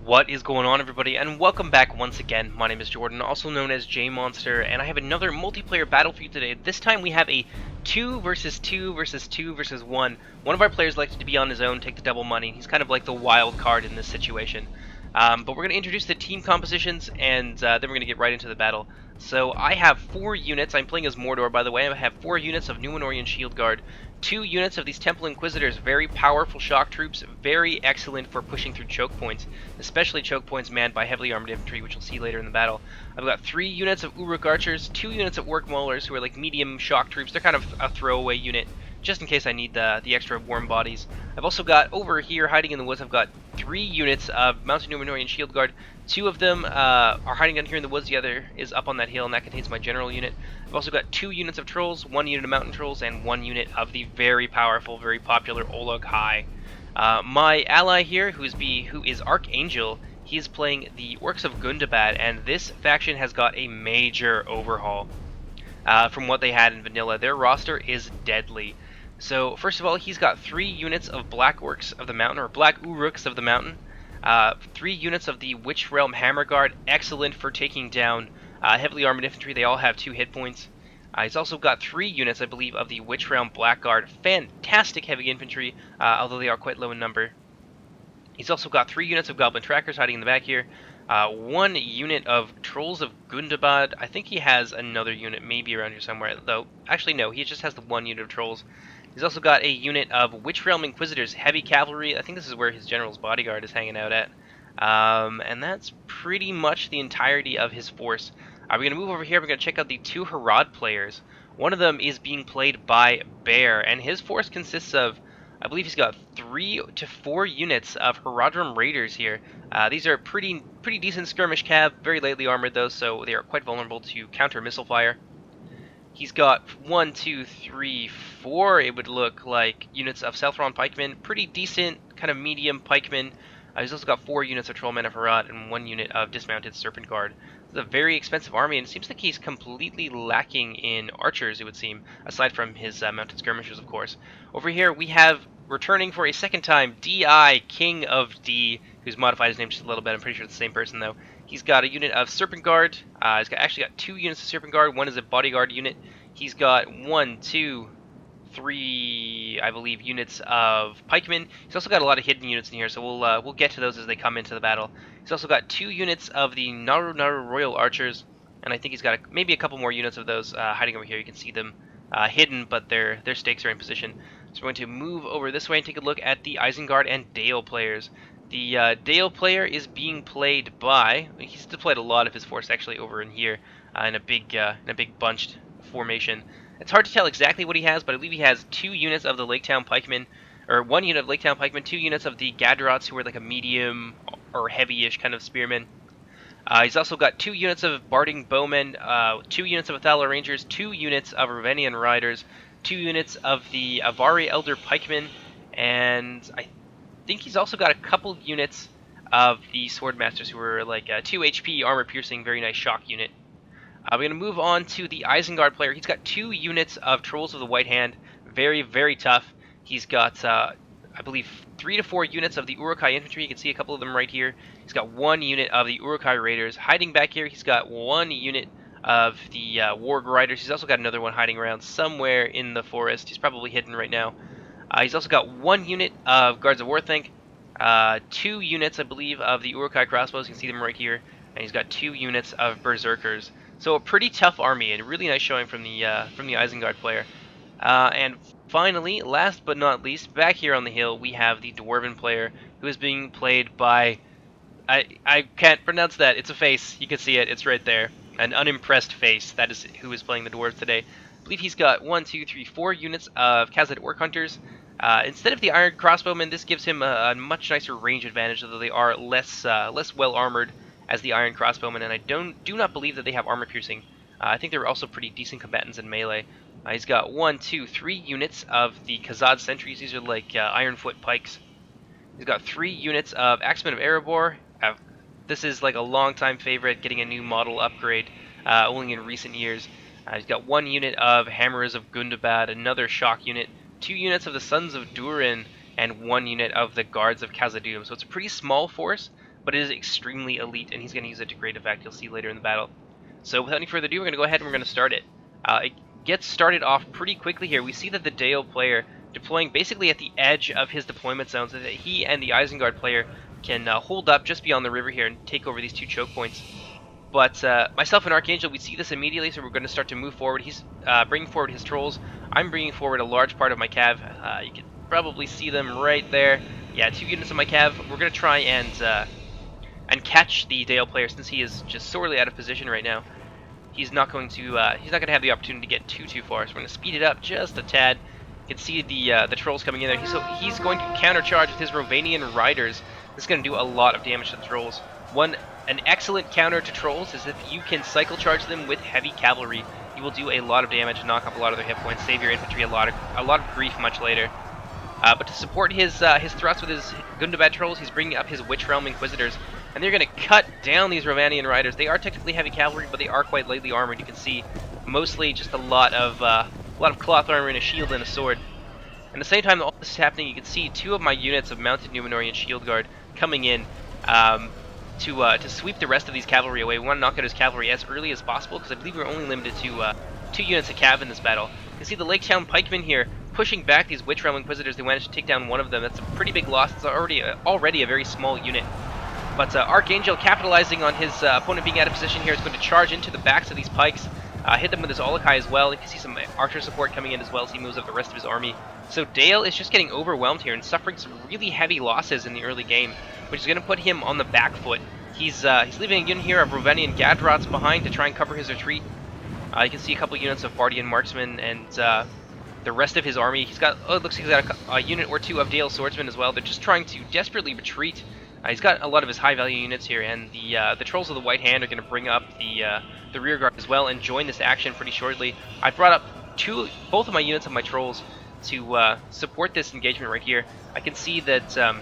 What is going on, everybody, and welcome back once again. My name is Jordan, also known as J-Monster, and I have another multiplayer battle for you today. This time we have a 2 versus 2 versus 2 versus 1. One of our players likes to be on his own, take the double money. He's kind of like the wild card in this situation. But we're going to introduce the team compositions, and then we're going to get right into the battle. So I have 4 units. I'm playing as Mordor, by the way. I have 4 units of Numenorian Shield Guard, 2 units of these Temple Inquisitors, very powerful shock troops, very excellent for pushing through choke points, especially choke points manned by heavily armored infantry, which we'll see later in the battle. I've got 3 units of Uruk archers, 2 units of Orc maulers, who are like medium shock troops. They're kind of a throwaway unit, just in case I need the extra warm bodies. I've also got, over here, hiding in the woods, I've got 3 units of Mounted Numenorian Shield Guard. 2 of them are hiding down here in the woods, the other is up on that hill, and that contains my general unit. I've also got 2 units of Trolls, 1 unit of Mountain Trolls, and 1 unit of the very powerful, very popular Uruk-hai. My ally here, who is Archangel, he's playing the Orcs of Gundabad, and this faction has got a major overhaul from what they had in vanilla. Their roster is deadly. So first of all, he's got 3 units of Black Orcs of the Mountain, or Black Uruks of the Mountain, 3 units of the Witch Realm Hammer Guard, excellent for taking down heavily armored infantry. They all have 2 hit points. He's also got 3 units, I believe, of the Witch Realm Blackguard. Fantastic heavy infantry, although they are quite low in number. He's also got 3 units of Goblin Trackers hiding in the back here. 1 unit of Trolls of Gundabad. I think he has another unit maybe around here somewhere, though. Actually, no, he just has the 1 unit of Trolls. He's also got a unit of Witch Realm Inquisitors, heavy cavalry. I think this is where his general's bodyguard is hanging out at. And that's pretty much the entirety of his force. We're going to move over here. We're going to check out the 2 Harad players. One of them is being played by Bear, and his force consists of, I believe he's got 3 to 4 units of Haradrim Raiders here. These are pretty decent skirmish cav, very lightly armored though, so they are quite vulnerable to counter missile fire. He's got 1, 2, 3, 4, it would look like, units of Southron pikemen, pretty decent, kind of medium pikemen. He's also got 4 units of Trollmen of Harad and 1 unit of dismounted Serpent Guard. It's a very expensive army, and it seems like he's completely lacking in archers, it would seem, aside from his mounted skirmishers, of course. Over here, we have, returning for a second time, D.I., King of D, who's modified his name just a little bit. I'm pretty sure it's the same person, though. He's got a unit of Serpent Guard. He's actually got 2 units of Serpent Guard. 1 is a bodyguard unit. He's got 1, 2, 3, I believe, units of pikemen. He's also got a lot of hidden units in here, so we'll get to those as they come into the battle. He's also got 2 units of the Naru Royal Archers, and I think he's got maybe a couple more units of those hiding over here. You can see them hidden, but their stakes are in position. So we're going to move over this way and take a look at the Isengard and Dale players. The Dale player is being played by, he's deployed a lot of his force actually over in here in a big bunched formation. It's hard to tell exactly what he has, but I believe he has 2 units of the Laketown Pikemen, or 1 unit of Laketown Pikemen, 2 units of the Gadrots, who are like a medium or heavy-ish kind of spearmen. He's also got 2 units of Barding Bowmen, 2 units of Athala Rangers, 2 units of Ravenian Riders, 2 units of the Avari Elder Pikemen, and I think he's also got a couple units of the Swordmasters, who are like a 2 HP armor-piercing, very nice shock unit. We're going to move on to the Isengard player. He's got 2 units of Trolls of the White Hand, very, very tough. He's got, I believe, 3 to 4 units of the Uruk-hai infantry. You can see a couple of them right here. He's got 1 unit of the Uruk-hai Raiders. Hiding back here, he's got 1 unit of the Warg Riders. He's also got another one hiding around somewhere in the forest. He's probably hidden right now. He's also got 1 unit of Guards of Orthanc, 2 units, I believe, of the Uruk-hai crossbows. You can see them right here. And he's got 2 units of Berserkers. So a pretty tough army, and really nice showing from the Isengard player. And finally, last but not least, back here on the hill, we have the Dwarven player, who is being played by, I can't pronounce that. It's a face. You can see it. It's right there. An unimpressed face. That is who is playing the Dwarves today. I believe he's got 1, 2, 3, 4 units of Khazad Orc Hunters. Instead of the Iron Crossbowmen, this gives him a much nicer range advantage, although they are less well armored as the Iron Crossbowmen, and I do not believe that they have armor piercing. I think they're also pretty decent combatants in melee. He's got 1, 2, 3 units of the Khazad Sentries. These are like Ironfoot pikes. He's got 3 units of Axemen of Erebor. This is like a long-time favorite, getting a new model upgrade only in recent years. He's got 1 unit of Hammerers of Gundabad, another shock unit, 2 units of the Sons of Durin, and 1 unit of the Guards of Khazad-dûm. So it's a pretty small force, but it is extremely elite, and he's going to use it to great effect. You'll see later in the battle. So without any further ado, we're going to go ahead and we're going to start it. It gets started off pretty quickly here. We see that the Dale player deploying basically at the edge of his deployment zone so that he and the Isengard player can hold up just beyond the river here and take over these 2 choke points. But myself and Archangel, we see this immediately, so we're going to start to move forward. He's bringing forward his trolls. I'm bringing forward a large part of my cav. You can probably see them right there. Yeah, 2 units of my cav. We're going to try and catch the Dale player since he is just sorely out of position right now. He's not going to have the opportunity to get too far, so we're going to speed it up just a tad. You can see the trolls coming in there. He's going to countercharge with his Rovanian riders. This is going to do a lot of damage to the trolls. An excellent counter to trolls is if you can cycle charge them with heavy cavalry. You will do a lot of damage, knock up a lot of their hit points, save your infantry a lot of grief much later. But to support his thrust with his Gundabad trolls, he's bringing up his Witch Realm Inquisitors, and they're going to cut down these Rovanian riders. They are technically heavy cavalry, but they are quite lightly armored. You can see mostly just a lot of cloth armor and a shield and a sword. And at the same time that all this is happening, you can see 2 of my units of mounted Numenorian Shield Guard coming in to sweep the rest of these cavalry away. We want to knock out his cavalry as early as possible because I believe we're only limited to 2 units of cav in this battle. You can see the Lake Town pikemen here pushing back these Witch Realm Inquisitors. They managed to take down one of them. That's a pretty big loss. It's already a very small unit. But Archangel, capitalizing on his opponent being out of position here, is going to charge into the backs of these pikes, hit them with his Uruk-hai as well. You can see some archer support coming in as well as he moves up the rest of his army. So Dale is just getting overwhelmed here and suffering some really heavy losses in the early game, which is going to put him on the back foot. He's leaving a unit here of Rovanian Gadrots behind to try and cover his retreat. You can see a couple units of Bardian Marksmen and the rest of his army. He's got, it looks like he's got a unit or 2 of Dale Swordsmen as well. They're just trying to desperately retreat. He's got a lot of his high-value units here, and the Trolls of the White Hand are going to bring up the rear guard as well and join this action pretty shortly. I brought up both of my units of my Trolls to support this engagement right here. I can see that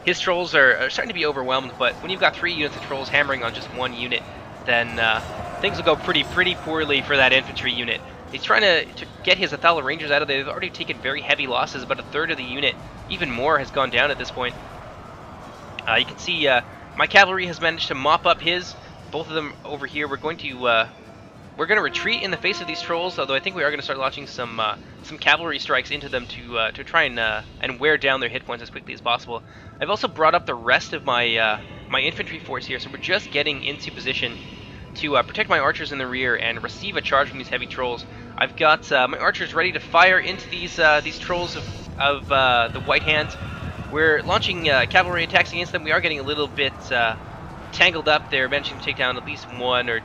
his Trolls are starting to be overwhelmed, but when you've got 3 units of Trolls hammering on just 1 unit, then things will go pretty poorly for that infantry unit. He's trying to get his Athala Rangers out of there. They've already taken very heavy losses, about a third of the unit, even more, has gone down at this point. You can see my cavalry has managed to mop up his. Both of them over here. We're going to retreat in the face of these trolls. Although I think we are going to start launching some cavalry strikes into them to try and wear down their hit points as quickly as possible. I've also brought up the rest of my my infantry force here, so we're just getting into position to protect my archers in the rear and receive a charge from these heavy trolls. I've got my archers ready to fire into these trolls of the White Hand. We're launching cavalry attacks against them. We are getting a little bit tangled up there, managing to take down at least 1 or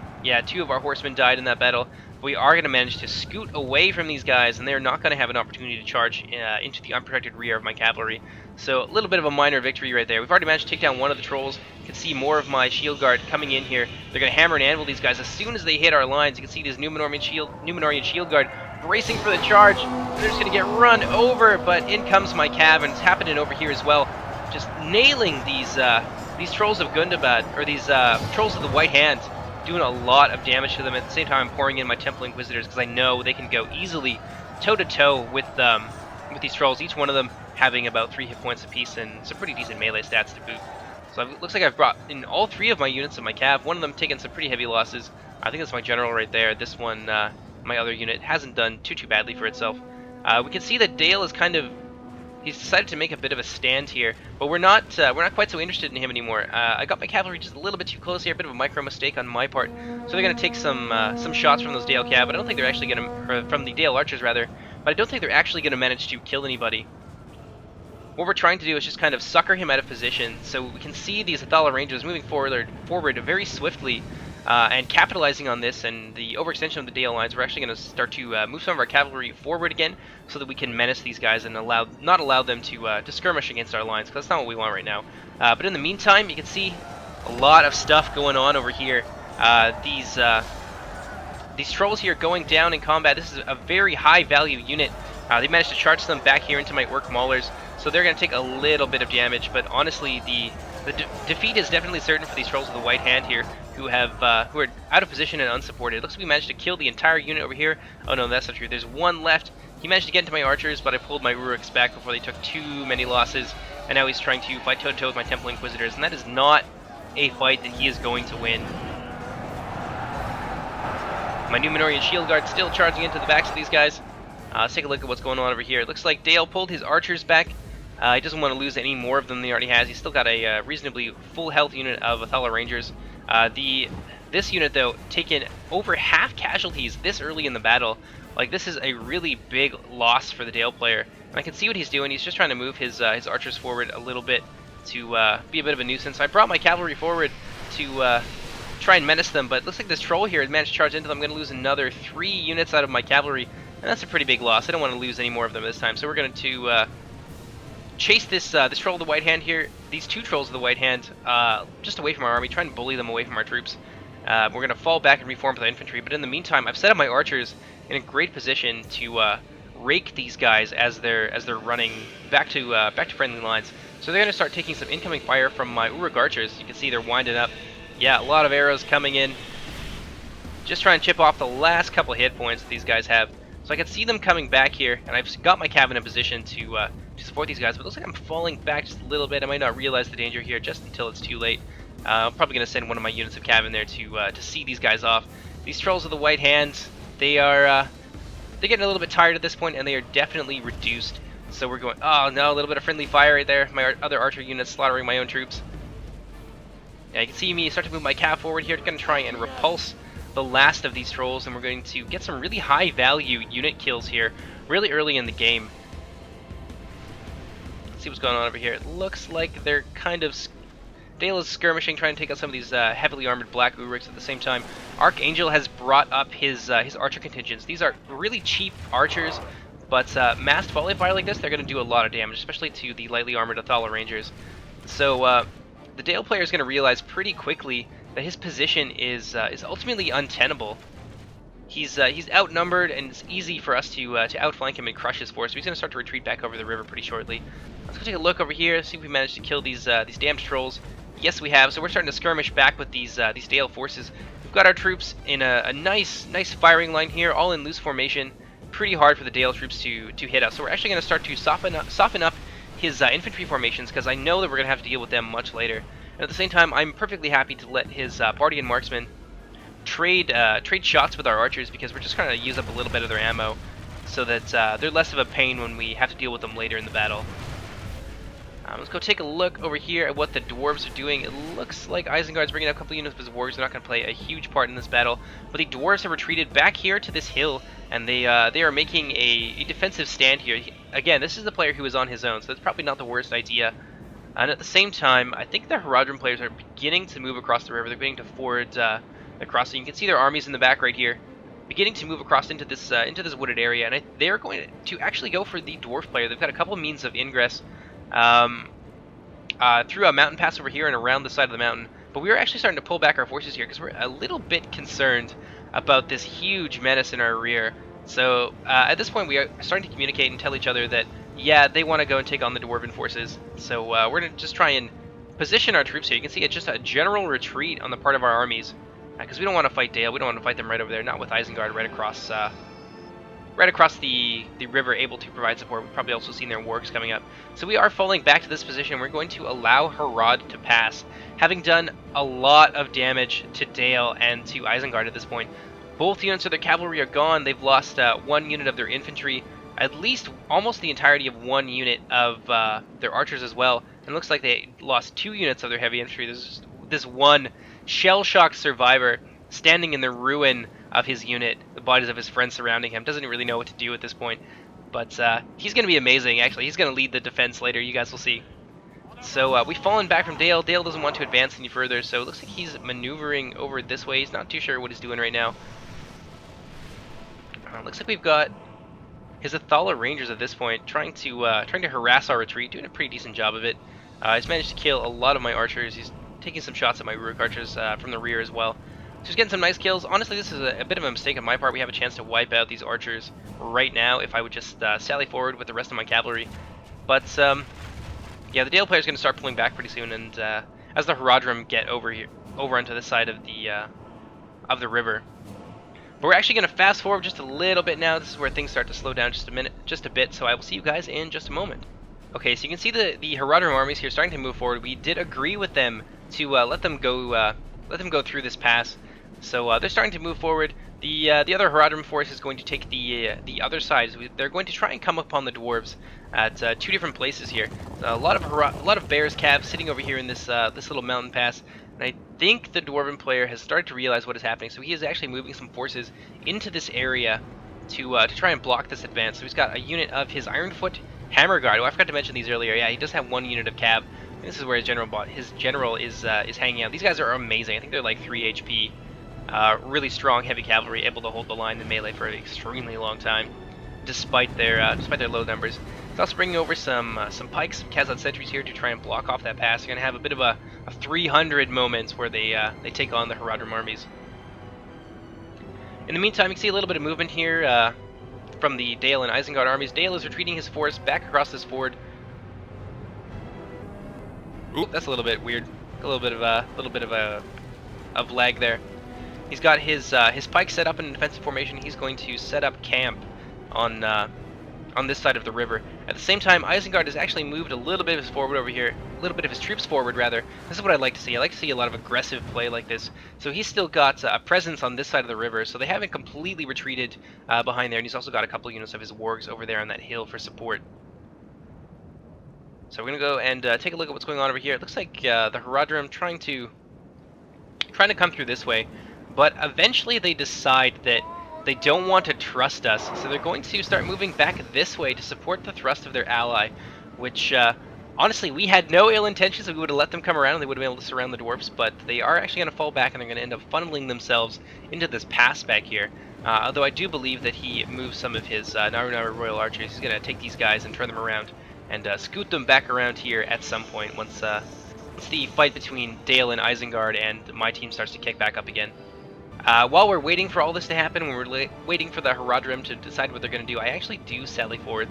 2 of our horsemen died in that battle. But we are going to manage to scoot away from these guys, and they're not going to have an opportunity to charge into the unprotected rear of my cavalry. So a little bit of a minor victory right there. We've already managed to take down 1 of the trolls. You can see more of my shield guard coming in here. They're going to hammer and anvil these guys as soon as they hit our lines. You can see this Numenorian shield guard bracing for the charge. They're just going to get run over, but in comes my cav, and it's happening over here as well. Just nailing these trolls of Gundabad, or these trolls of the White Hand, doing a lot of damage to them. At the same time, I'm pouring in my Temple Inquisitors because I know they can go easily toe-to-toe with these trolls, each one of them having about 3 hit points apiece and some pretty decent melee stats to boot. So it looks like I've brought in all 3 of my units of my cav, one of them taking some pretty heavy losses. I think that's my general right there. This one, my other unit, hasn't done too badly for itself. We can see that Dale is he's decided to make a bit of a stand here, but we're not quite so interested in him anymore. I got my cavalry just a little bit too close here, a bit of a micro mistake on my part. So they're going to take some shots from those Dale cav, but I don't think they're actually going to, from the Dale archers rather, but I don't think they're actually going to manage to kill anybody. What we're trying to do is just kind of sucker him out of position, so we can see these Athala Rangers moving forward very swiftly, and capitalizing on this and the overextension of the Dale lines. We're actually going to start to move some of our cavalry forward again, so that we can menace these guys and not allow them to skirmish against our lines, because that's not what we want right now. But in the meantime, you can see a lot of stuff going on over here. These trolls here going down in combat. This is a very high value unit. They managed to charge them back here into my Orc Maulers, so they're going to take a little bit of damage, but honestly the defeat is definitely certain for these Trolls of the White Hand here, who are out of position and unsupported. It looks like we managed to kill the entire unit over here. Oh no, that's not true. There's 1 left. He managed to get into my archers, but I pulled my Uruks back before they took too many losses, and now he's trying to fight toe-to-toe with my Temple Inquisitors, and that is not a fight that he is going to win. My Numenorian Shield Guard still charging into the backs of these guys. Let's take a look at what's going on over here. It looks like Dale pulled his archers back. He doesn't want to lose any more of them than he already has. He's still got a reasonably full health unit of Athala Rangers. This unit, though, taken over half casualties this early in the battle. Like, this is a really big loss for the Dale player. And I can see what he's doing. He's just trying to move his archers forward a little bit to be a bit of a nuisance. I brought my cavalry forward to try and menace them, but it looks like this troll here has managed to charge into them. I'm going to lose another 3 units out of my cavalry, and that's a pretty big loss. I don't want to lose any more of them this time, so we're going to chase this troll of the White Hand here, these 2 trolls of the White Hand, just away from our army, try and bully them away from our troops. We're going to fall back and reform with the infantry, but in the meantime, I've set up my archers in a great position to rake these guys as they're running back to friendly lines. So they're going to start taking some incoming fire from my Uruk archers. You can see they're winding up. Yeah, a lot of arrows coming in. Just try and chip off the last couple hit points that these guys have. So I can see them coming back here, and I've got my cav in a position to support these guys. But it looks like I'm falling back just a little bit. I might not realize the danger here just until it's too late. I'm probably going to send one of my units of cav in there to see these guys off. These trolls of the White Hand, they're getting a little bit tired at this point, and they are definitely reduced. So we're going, oh no, a little bit of friendly fire right there. My other archer units slaughtering my own troops. Yeah, you can see me start to move my cav forward here. Going to try and repulse the last of these trolls, and we're going to get some really high value unit kills here really early in the game. Let's see what's going on over here. It looks like they're kind of... Dale is skirmishing, trying to take out some of these heavily armored black Uruks at the same time. Archangel has brought up his archer contingents. These are really cheap archers, but massed volley fire like this, they're going to do a lot of damage, especially to the lightly armored Athala Rangers. So the Dale player is going to realize pretty quickly that his position is ultimately untenable. He's outnumbered, and it's easy for us to outflank him and crush his force. So he's going to start to retreat back over the river pretty shortly. Let's go take a look over here, see if we managed to kill these damned trolls. Yes, we have. So we're starting to skirmish back with these Dale forces. We've got our troops in a nice firing line here, all in loose formation. Pretty hard for the Dale troops to hit us. So we're actually going to start to soften up his infantry formations, because I know that we're going to have to deal with them much later. And at the same time, I'm perfectly happy to let his Bardian marksmen trade shots with our archers, because we're just trying to use up a little bit of their ammo, so that they're less of a pain when we have to deal with them later in the battle. Let's go take a look over here at what the dwarves are doing. It looks like Isengard's bringing up a couple units of his warriors. They're not going to play a huge part in this battle, but the dwarves have retreated back here to this hill, and they are making a defensive stand here. Again, this is the player who is on his own, so that's probably not the worst idea. And at the same time, I think the Haradrim players are beginning to move across the river. They're beginning to ford across. So you can see their armies in the back right here, beginning to move across into this wooded area, and they're going to actually go for the dwarf player. They've got a couple of means of ingress through a mountain pass over here and around the side of the mountain. But we are actually starting to pull back our forces here because we're a little bit concerned about this huge menace in our rear. So at this point, we are starting to communicate and tell each other that, yeah, they want to go and take on the Dwarven forces. So we're going to just try and position our troops here. You can see it's just a general retreat on the part of our armies, because we don't want to fight Dale. We don't want to fight them right over there, not with Isengard right across the river, able to provide support. We've probably also seen their wargs coming up. So we are falling back to this position. We're going to allow Harad to pass, having done a lot of damage to Dale and to Isengard at this point. Both units of their cavalry are gone. They've lost 1 unit of their infantry, at least almost the entirety of 1 unit of their archers as well. And it looks like they lost 2 units of their heavy infantry. There's this one shell-shocked survivor standing in the ruin of his unit, the bodies of his friends surrounding him. Doesn't really know what to do at this point, but he's going to be amazing. Actually, he's going to lead the defense later. You guys will see. So we've fallen back from Dale. Dale doesn't want to advance any further, so it looks like he's maneuvering over this way. He's not too sure what he's doing right now. Looks like we've got his Athala Rangers at this point trying to harass our retreat, doing a pretty decent job of it. He's managed to kill a lot of my archers. He's taking some shots at my Uruk archers from the rear as well. So he's getting some nice kills. Honestly, this is a bit of a mistake on my part. We have a chance to wipe out these archers right now if I would just sally forward with the rest of my cavalry. But yeah, the Dale player is going to start pulling back pretty soon, and as the Haradrim get over onto this side of the river. But we're actually going to fast forward just a little bit now. This is where things start to slow down just a bit. So I will see you guys in just a moment. Okay, so you can see the Haradrim armies here starting to move forward. We did agree with them to let them go through this pass. So they're starting to move forward. The other Haradrim force is going to take the other side. They're going to try and come upon the dwarves at two different places here. So a lot of bears calves sitting over here in this this little mountain pass, and I think the dwarven player has started to realize what is happening. So he is actually moving some forces into this area to try and block this advance. So he's got a unit of his Ironfoot Hammer Guard. Oh, I forgot to mention these earlier. Yeah, he does have one unit of cav. This is where his general is hanging out. These guys are amazing. I think they're like 3 HP. Really strong heavy cavalry, able to hold the line in melee for an extremely long time, despite their low numbers. He's also bringing over some pikes, some Khazad sentries here to try and block off that pass. They're going to have a bit of a 300 moments where they take on the Haradrim armies. In the meantime, you can see a little bit of movement here from the Dale and Isengard armies. Dale is retreating his force back across this ford. Ooh, that's a little bit weird. A little bit of lag there. He's got his pike set up in a defensive formation. He's going to set up camp on this side of the river. At the same time, Isengard has actually moved a little bit of his forward over here, a little bit of his troops forward rather. This is what I like to see. I like to see a lot of aggressive play like this. So he's still got a presence on this side of the river, so they haven't completely retreated behind there. And he's also got a couple units of his wargs over there on that hill for support. So we're gonna go and take a look at what's going on over here. It looks like the Haradrim trying to come through this way. But eventually they decide that they don't want to trust us, so they're going to start moving back this way to support the thrust of their ally, which, honestly, we had no ill intentions. We would have let them come around and they would have been able to surround the dwarfs, but they are actually going to fall back and they're going to end up funneling themselves into this pass back here. Although I do believe that he moves some of his Naru Royal Archers. He's going to take these guys and turn them around and scoot them back around here at some point once the fight between Dale and Isengard and my team starts to kick back up again. While we're waiting for all this to happen, when we're waiting for the Haradrim to decide what they're going to do, I actually do sally forward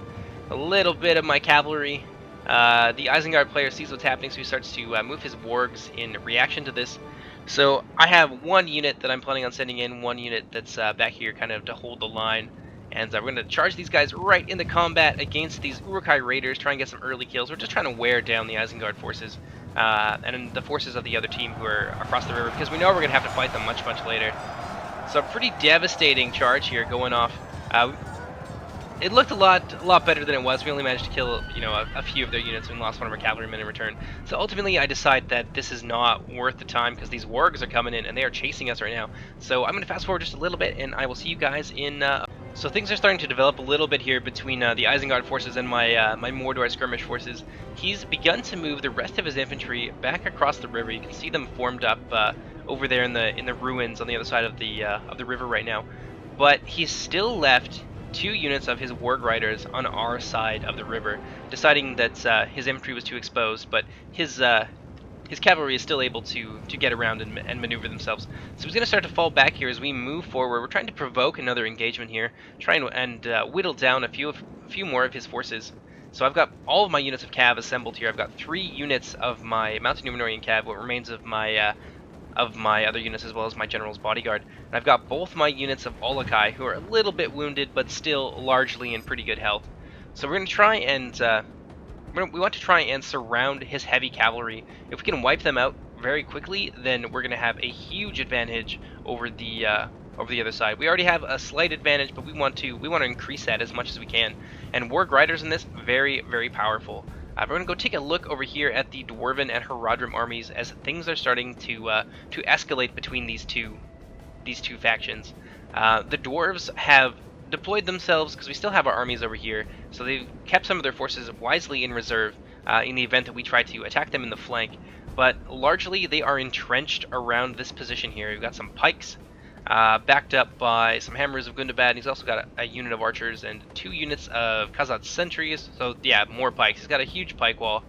a little bit of my cavalry. The Isengard player sees what's happening, so he starts to move his wargs in reaction to this. So I have one unit that I'm planning on sending in, one unit that's back here kind of to hold the line. And we're going to charge these guys right into combat against these Uruk-hai raiders, try and get some early kills. We're just trying to wear down the Isengard forces. And the forces of the other team who are across the river, because we know we're going to have to fight them much later. So a pretty devastating charge here going off. It looked a lot better than it was. We only managed to kill, you know, a few of their units and lost one of our cavalrymen in return. So ultimately I decide that this is not worth the time because these wargs are coming in and they are chasing us right now. So I'm going to fast forward just a little bit and I will see you guys in... So things are starting to develop a little bit here between the Isengard forces and my Mordor skirmish forces. He's begun to move the rest of his infantry back across the river. You can see them formed up over there in the ruins on the other side of the river right now. But he's still left 2 units of his warg riders on our side of the river, deciding that his infantry was too exposed, but his cavalry is still able to get around and maneuver themselves. So he's going to start to fall back here as we move forward. We're trying to provoke another engagement here, trying to whittle down a few more of his forces. So I've got all of my units of cav assembled here. I've got 3 units of my Mounted Numenorean cav, what remains of my other units, as well as my general's bodyguard. And I've got both my units of Uruk-hai, who are a little bit wounded, but still largely in pretty good health. So we're going to try and... we want to try and surround his heavy cavalry. If we can wipe them out very quickly, then we're going to have a huge advantage over the other side. We already have a slight advantage, but we want to increase that as much as we can. And warg riders in this, very, very powerful. We're going to go take a look over here at the Dwarven and Haradrim armies as things are starting to escalate between these two factions. The dwarves have deployed themselves because we still have our armies over here, so they've kept some of their forces wisely in reserve in the event that we try to attack them in the flank. But largely they are entrenched around this position here. We've got some pikes backed up by some hammers of Gundabad, and he's also got a unit of archers and 2 units of Khazad sentries. So yeah, more pikes. He's got a huge pike wall.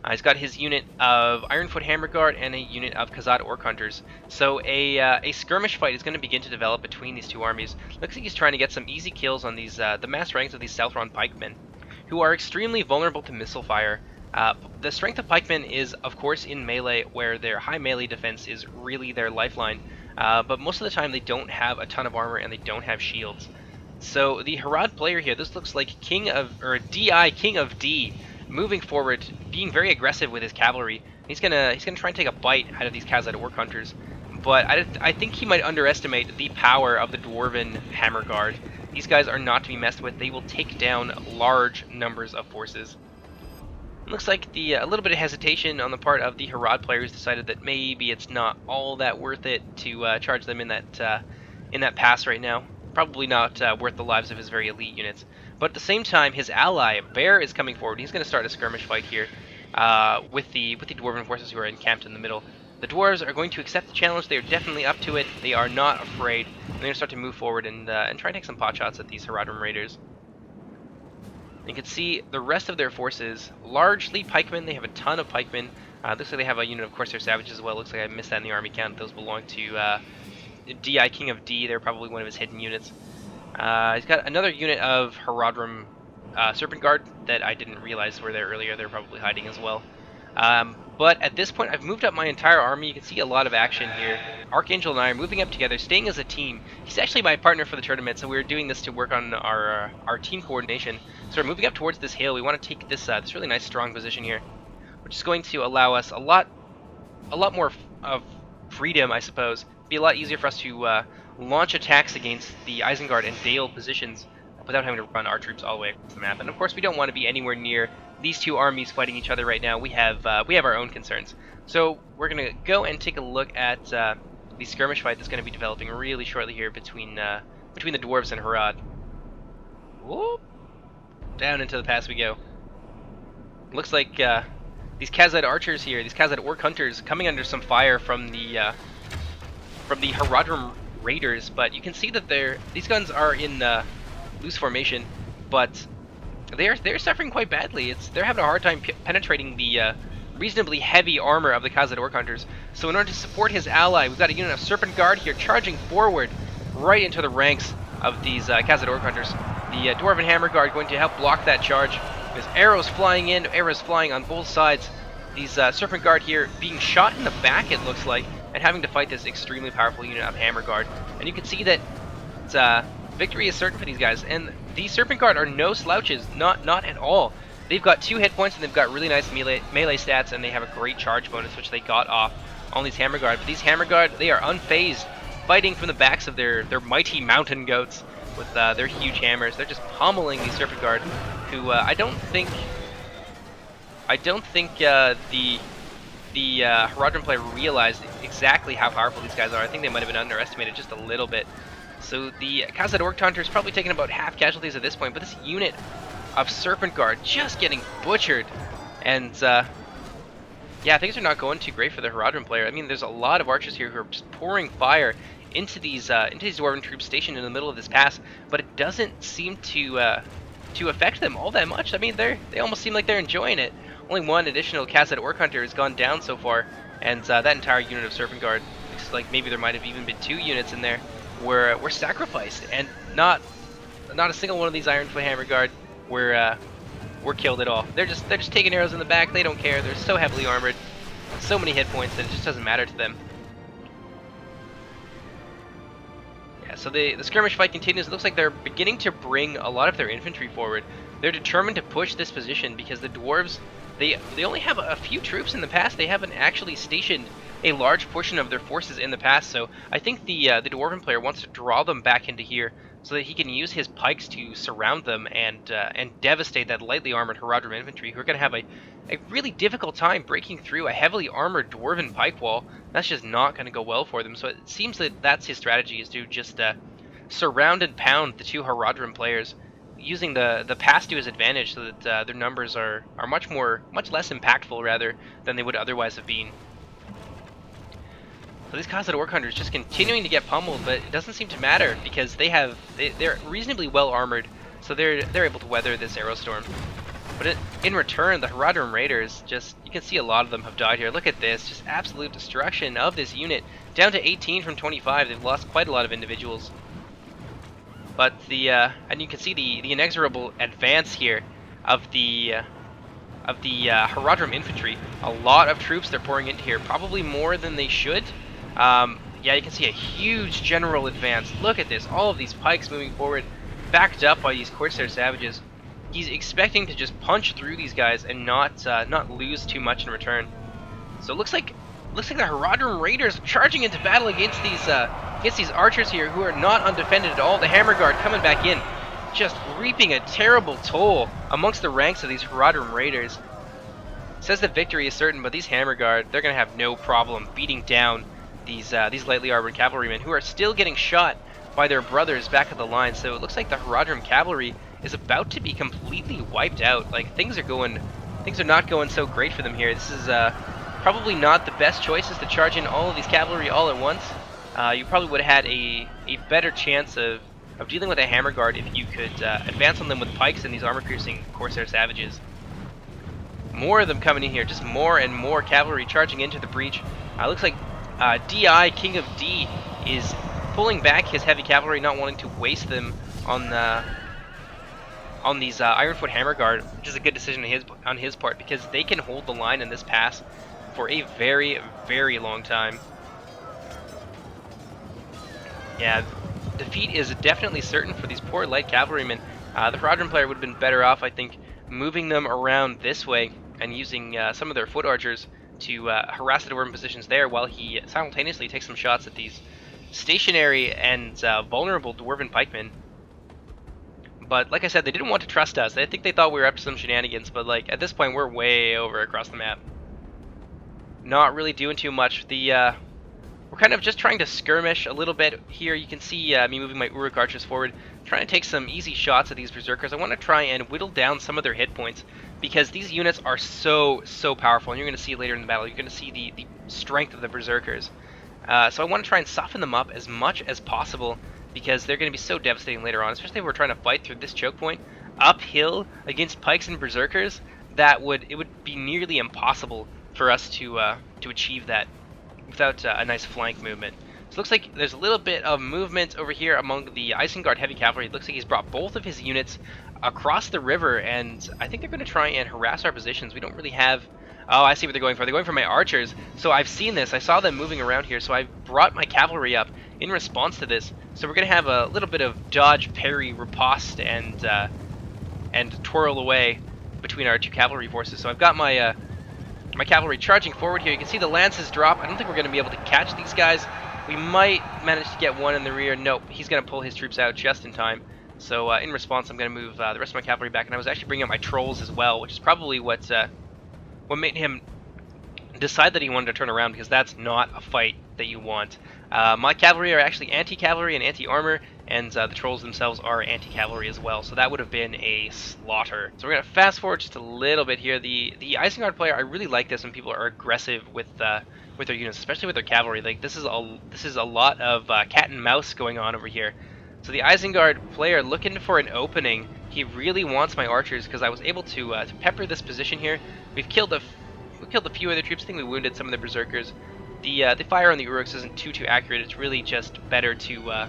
He's got his unit of Ironfoot Hammer Guard and a unit of Khazad Orc Hunters. So a skirmish fight is going to begin to develop between these 2 armies. Looks like he's trying to get some easy kills on these the mass ranks of these Southron pikemen, who are extremely vulnerable to missile fire. The strength of pikemen is, of course, in melee, where their high melee defense is really their lifeline. But most of the time they don't have a ton of armor and they don't have shields. So the Harad player here, this looks like King of D, moving forward, being very aggressive with his cavalry, He's gonna try and take a bite out of these Khazad Orc Hunters, but I think he might underestimate the power of the Dwarven Hammer Guard. These guys are not to be messed with. They will take down large numbers of forces. It looks like a little bit of hesitation on the part of the Harad players decided that maybe it's not all that worth it to charge them in that pass right now. Probably not worth the lives of his very elite units. But at the same time, his ally Bear is coming forward. He's going to start a skirmish fight here with the Dwarven forces who are encamped in the middle. The dwarves are going to accept the challenge. They are definitely up to it. They are not afraid. They're going to start to move forward and try and take some pot shots at these Haradrim raiders. You can see the rest of their forces, largely pikemen. They have a ton of pikemen. Looks like they have a unit of Corsair Savages as well. Looks like I missed that in the army count. Those belong to DI King of D. They're probably one of his hidden units. He's got another unit of Haradrim Serpent Guard that I didn't realize were there earlier. They're probably hiding as well. But at this point, I've moved up my entire army. You can see a lot of action here. Archangel and I are moving up together, staying as a team. He's actually my partner for the tournament, so we're doing this to work on our team coordination. So we're moving up towards this hill. We want to take this really nice, strong position here, which is going to allow us a lot more of freedom, I suppose. It'd be a lot easier for us to launch attacks against the Isengard and Dale positions without having to run our troops all the way across the map. And of course, we don't want to be anywhere near these two armies fighting each other right now. We have our own concerns. So we're gonna go and take a look at the skirmish fight that's going to be developing really shortly here between the dwarves and Harad. Whoop! Down into the pass we go. Looks like these Khazad archers here, these Khazad Orc Hunters, coming under some fire from the Haradrim raiders. But you can see that these guns are in loose formation, but they're suffering quite badly. They're having a hard time penetrating the reasonably heavy armor of the Khazad Orc Hunters. So in order to support his ally, we've got a unit of Serpent Guard here charging forward right into the ranks of these Khazad Orc Hunters. The Dwarven Hammer Guard going to help block that charge. There's arrows flying in, arrows flying on both sides. These Serpent Guard here being shot in the back, it looks like, and having to fight this extremely powerful unit of Hammer Guard. And you can see that victory is certain for these guys. And these Serpent Guard are no slouches, not at all. They've got 2 hit points and they've got really nice melee stats, and they have a great charge bonus which they got off on these Hammer Guard. But these Hammer Guard, they are unfazed, fighting from the backs of their mighty mountain goats with their huge hammers. They're just pummeling these Serpent Guard, who I don't think the Haradrim player realized exactly how powerful these guys are. I think they might have been underestimated just a little bit. So the Khazad Orc Hunter is probably taking about half casualties at this point, but this unit of Serpent Guard just getting butchered. And yeah, things are not going too great for the Haradrim player. I mean, there's a lot of archers here who are just pouring fire into these Dwarven troops stationed in the middle of this pass, but it doesn't seem to affect them all that much. I mean, they almost seem like they're enjoying it. Only one additional Khazad Orc Hunter has gone down so far, and that entire unit of Serpent Guard, looks like maybe there might have even been 2 units in there, were sacrificed, and not a single one of these Iron Foot Hammer Guard were killed at all. They're just taking arrows in the back. They don't care. They're so heavily armored, so many hit points that it just doesn't matter to them. Yeah, so the skirmish fight continues. It looks like they're beginning to bring a lot of their infantry forward. They're determined to push this position because the dwarves, they only have a few troops in the pass. They haven't actually stationed a large portion of their forces in the pass. So I think the Dwarven player wants to draw them back into here so that he can use his pikes to surround them and devastate that lightly armored Haradrim infantry, who are going to have a really difficult time breaking through a heavily armored Dwarven pike wall. That's just not going to go well for them. So it seems that that's his strategy, is to just surround and pound the 2 Haradrim players, using the pass to his advantage, so that their numbers are much less impactful rather than they would otherwise have been. So these Khazad Orc Hunters just continuing to get pummeled, but it doesn't seem to matter because they're reasonably well armored, so they're able to weather this arrow storm. But in return, the Haradrim Raiders, you can see a lot of them have died here. Look at this, just absolute destruction of this unit, down to 18 from 25. They've lost quite a lot of individuals. But and you can see the inexorable advance here of the Haradrim infantry. A lot of troops they're pouring into here, probably more than they should. Yeah, you can see a huge general advance. Look at this, all of these pikes moving forward, backed up by these Corsair Savages. He's expecting to just punch through these guys and not lose too much in return. So it looks like the Haradrim Raiders charging into battle against these archers here who are not undefended at all. The Hammer Guard coming back in, just reaping a terrible toll amongst the ranks of these Haradrim Raiders. It says that victory is certain, but these Hammer Guard, they're gonna have no problem beating down these lightly armored cavalrymen who are still getting shot by their brothers back at the line. So it looks like the Haradrim cavalry is about to be completely wiped out. Like things are not going so great for them here. This is probably not the best choices to charge in all of these cavalry all at once. You probably would have had a better chance of dealing with a Hammer Guard if you could advance on them with pikes and these armor-piercing Corsair Savages. More of them coming in here, just more and more cavalry charging into the breach. Looks like DI, King of D, is pulling back his heavy cavalry, not wanting to waste them on these Ironfoot Hammer Guard, which is a good decision on his part, because they can hold the line in this pass for a very, very long time. Yeah, defeat is definitely certain for these poor light cavalrymen. The Haradrim player would have been better off, I think, moving them around this way and using some of their foot archers to harass the dwarven positions there, while he simultaneously takes some shots at these stationary and vulnerable dwarven pikemen. But like I said, they didn't want to trust us. I think they thought we were up to some shenanigans, but like at this point we're way over across the map. Not really doing too much. We're kind of just trying to skirmish a little bit here. You can see me moving my Uruk archers forward, trying to take some easy shots at these berserkers. I want to try and whittle down some of their hit points, because these units are so powerful, and you're going to see later in the battle, you're going to see the strength of the berserkers. So I want to try and soften them up as much as possible, because they're going to be so devastating later on, especially if we're trying to fight through this choke point uphill against pikes and berserkers. It would be nearly impossible for us to achieve that without a nice flank movement. So it looks like there's a little bit of movement over here among the Isengard heavy cavalry. It looks like he's brought both of his units across the river, and I think they're going to try and harass our positions. We don't really have... Oh, I see what they're going for. They're going for my archers. So I've seen this. I saw them moving around here, so I've brought my cavalry up in response to this. So we're going to have a little bit of dodge, parry, riposte, and twirl away between our two cavalry forces. So I've got my cavalry charging forward here. You can see the lances drop. I don't think we're going to be able to catch these guys. We might manage to get one in the rear. Nope, he's going to pull his troops out just in time. So in response, I'm going to move the rest of my cavalry back, and I was actually bringing up my trolls as well, which is probably what made him decide that he wanted to turn around, because that's not a fight that you want. My cavalry are actually anti-cavalry and anti-armor, and the trolls themselves are anti-cavalry as well, so that would have been a slaughter. So we're going to fast forward just a little bit here. The Isengard player, I really like this when people are aggressive with their units, especially with their cavalry. Like this is a lot of cat and mouse going on over here. So the Isengard player looking for an opening. He really wants my archers, because I was able to pepper this position here. We've killed a few other troops. I think we wounded some of the berserkers. The fire on the Uruks isn't too accurate. It's really just better to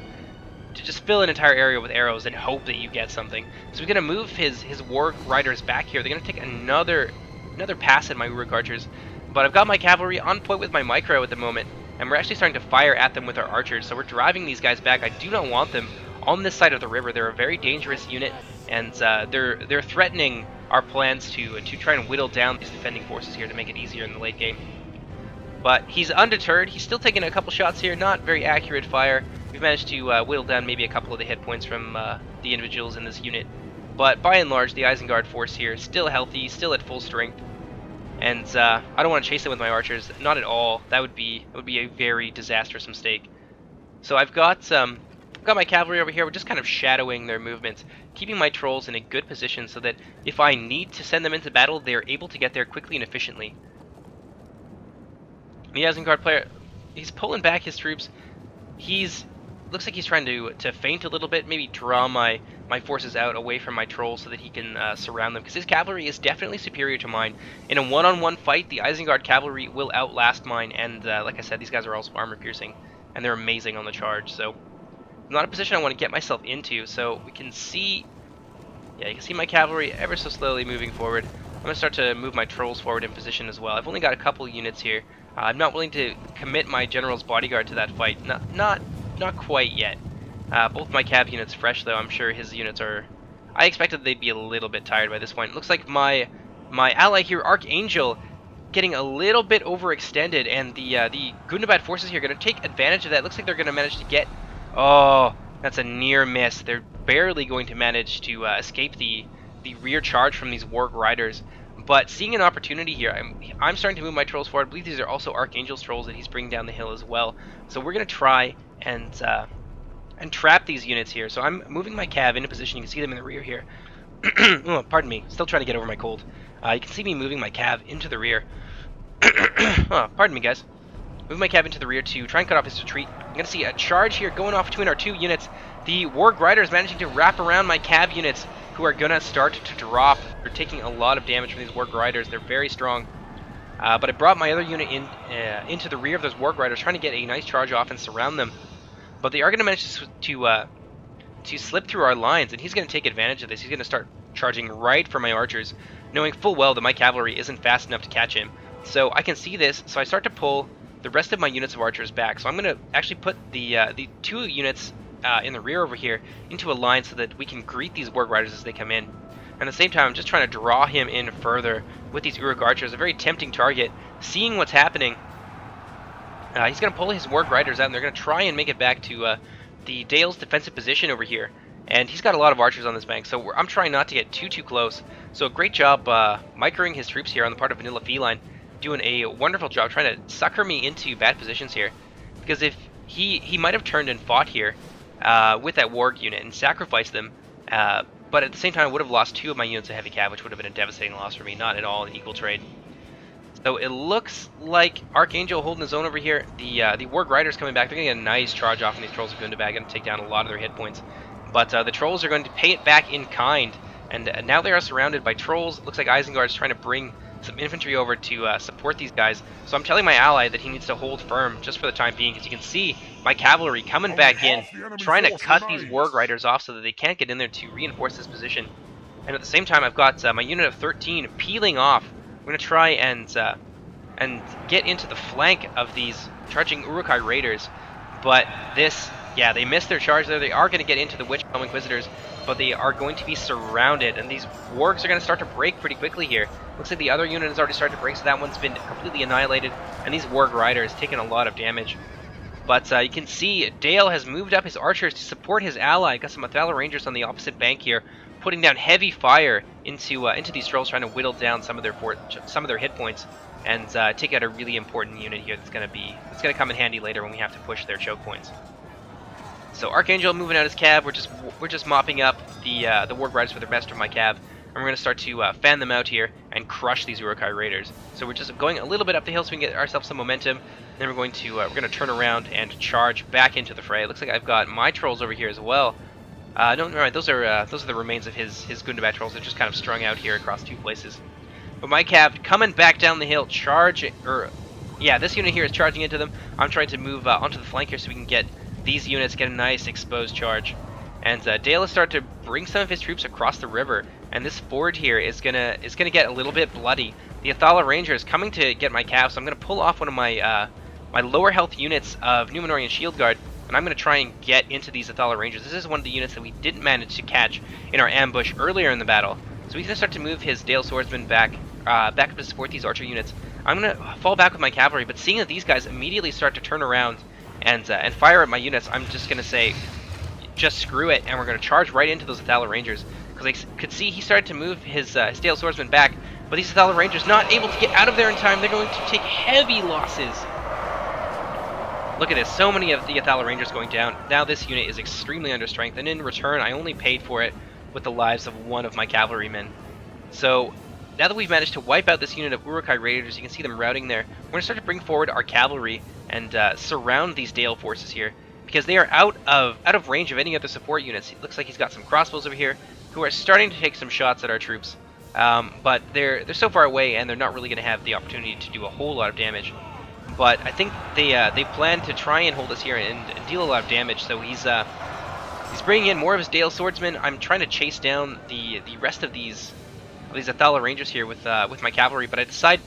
just fill an entire area with arrows and hope that you get something. So we're gonna move his war riders back here. They're gonna take another pass at my Uruk archers, but I've got my cavalry on point with my micro at the moment, and we're actually starting to fire at them with our archers. So we're driving these guys back. I do not want them on this side of the river. They're a very dangerous unit, and they're threatening our plans to try and whittle down these defending forces here to make it easier in the late game. But he's undeterred. He's still taking a couple shots here, not very accurate fire. We've managed to whittle down maybe a couple of the hit points from the individuals in this unit. But by and large, the Isengard force here is still healthy, still at full strength. And I don't want to chase them with my archers, not at all. That would be a very disastrous mistake. So I've got my cavalry over here. We're just kind of shadowing their movements, keeping my trolls in a good position so that if I need to send them into battle, they're able to get there quickly and efficiently. The Isengard player, he's pulling back his troops. Looks like he's trying to feint a little bit, maybe draw my forces out away from my trolls so that he can surround them, because his cavalry is definitely superior to mine. In a one-on-one fight, the Isengard cavalry will outlast mine, and like I said, these guys are also armor-piercing, and they're amazing on the charge, so not a position I want to get myself into. So we can see, yeah, you can see my cavalry ever so slowly moving forward. I'm going to start to move my trolls forward in position as well. I've only got a couple units here. I'm not willing to commit my general's bodyguard to that fight. Not quite yet. Both my cav units fresh, though. I'm sure his units are... I expected they'd be a little bit tired by this point. It looks like my ally here, Archangel, getting a little bit overextended, and the Gundabad forces here are going to take advantage of that. Looks like they're going to manage to get... Oh, that's a near miss. They're barely going to manage to escape the rear charge from these Warg Riders. But seeing an opportunity here, I'm starting to move my trolls forward. I believe these are also Archangel's trolls that he's bringing down the hill as well. So we're going to try and trap these units here. So I'm moving my cav into position. You can see them in the rear here. Oh, pardon me. Still trying to get over my cold. You can see me moving my cav into the rear. Oh, pardon me, guys. Move my cav into the rear to try and cut off his retreat. I'm going to see a charge here going off between our two units. The Warg Riders managing to wrap around my cav units, who are going to start to drop. They're taking a lot of damage from these Warg Riders. They're very strong. But I brought my other unit into the rear of those Warg Riders, trying to get a nice charge off and surround them. But they are going to manage to slip through our lines, and he's going to take advantage of this. He's going to start charging right for my archers, knowing full well that my cavalry isn't fast enough to catch him. So I can see this, so I start to pull the rest of my units of archers back. So I'm going to actually put the two units in the rear over here into a line so that we can greet these Warg Riders as they come in. And at the same time, I'm just trying to draw him in further with these Uruk archers, a very tempting target. Seeing what's happening, he's going to pull his Warg Riders out, and they're going to try and make it back to the Dale's defensive position over here. And he's got a lot of archers on this bank, so I'm trying not to get too close. So great job microing his troops here on the part of Vanilla Feline, doing a wonderful job trying to sucker me into bad positions here. Because if he might have turned and fought here with that Warg unit and sacrificed them, but at the same time I would have lost two of my units of heavy cav, which would have been a devastating loss for me, not at all an equal trade. So it looks like Archangel holding his own over here. The Warg Riders coming back. They're going to get a nice charge off on these Trolls of Gundabad, going to take down a lot of their hit points. But the Trolls are going to pay it back in kind. And now they are surrounded by Trolls. Looks like Isengard's trying to bring some infantry over to support these guys. So I'm telling my ally that he needs to hold firm just for the time being, because you can see my cavalry coming back in, trying to cut these Warg Riders off so that they can't get in there to reinforce this position. And at the same time, I've got my unit of 13 peeling off. We're going to try and get into the flank of these charging Uruk-hai raiders. But this, yeah, they missed their charge there. They are going to get into the Witch Helm Inquisitors, but they are going to be surrounded, and these wargs are going to start to break pretty quickly here. Looks like the other unit has already started to break, so that one's been completely annihilated, and these Warg Riders taking a lot of damage. But you can see Dale has moved up his archers to support his ally. Got some Athala Rangers on the opposite bank here, putting down heavy fire into these trolls, trying to whittle down some of their hit points, and take out a really important unit here that's going to come in handy later when we have to push their choke points. So Archangel moving out his cav. We're just mopping up the Warg Riders with the rest of my cav, and we're going to start to fan them out here and crush these Uruk-hai raiders. So we're just going a little bit up the hill so we can get ourselves some momentum. Then we're going to turn around and charge back into the fray. It looks like I've got my trolls over here as well. No, right, those are the remains of his Gundabad trolls. They're just kind of strung out here across two places. But my cav coming back down the hill, this unit here is charging into them. I'm trying to move onto the flank here so we can get these units get a nice exposed charge. And Dale has started to bring some of his troops across the river, and this ford here is gonna get a little bit bloody. The Athala Ranger is coming to get my cav, so I'm gonna pull off one of my my lower health units of Numenorian Shield Guard, and I'm gonna try and get into these Athala Rangers. This is one of the units that we didn't manage to catch in our ambush earlier in the battle. So he's gonna start to move his Dale Swordsman back up to support these archer units. I'm gonna fall back with my cavalry, but seeing that these guys immediately start to turn around and fire at my units, I'm just gonna say, just screw it, and we're gonna charge right into those Athala Rangers. Because I could see he started to move his Dale Swordsman back, but these Athala Rangers not able to get out of there in time. They're going to take heavy losses. Look at this, so many of the Athala Rangers going down. Now this unit is extremely under strength, and in return, I only paid for it with the lives of one of my cavalrymen. So now that we've managed to wipe out this unit of Uruk-hai Raiders, you can see them routing there. We're going to start to bring forward our cavalry and surround these Dale forces here, because they are out of range of any other support units. It looks like he's got some crossbows over here who are starting to take some shots at our troops, but they're so far away and they're not really going to have the opportunity to do a whole lot of damage. But I think they plan to try and hold us here and deal a lot of damage. So he's bringing in more of his Dale Swordsmen. I'm trying to chase down the rest of these Athala Rangers here with my cavalry, but I decide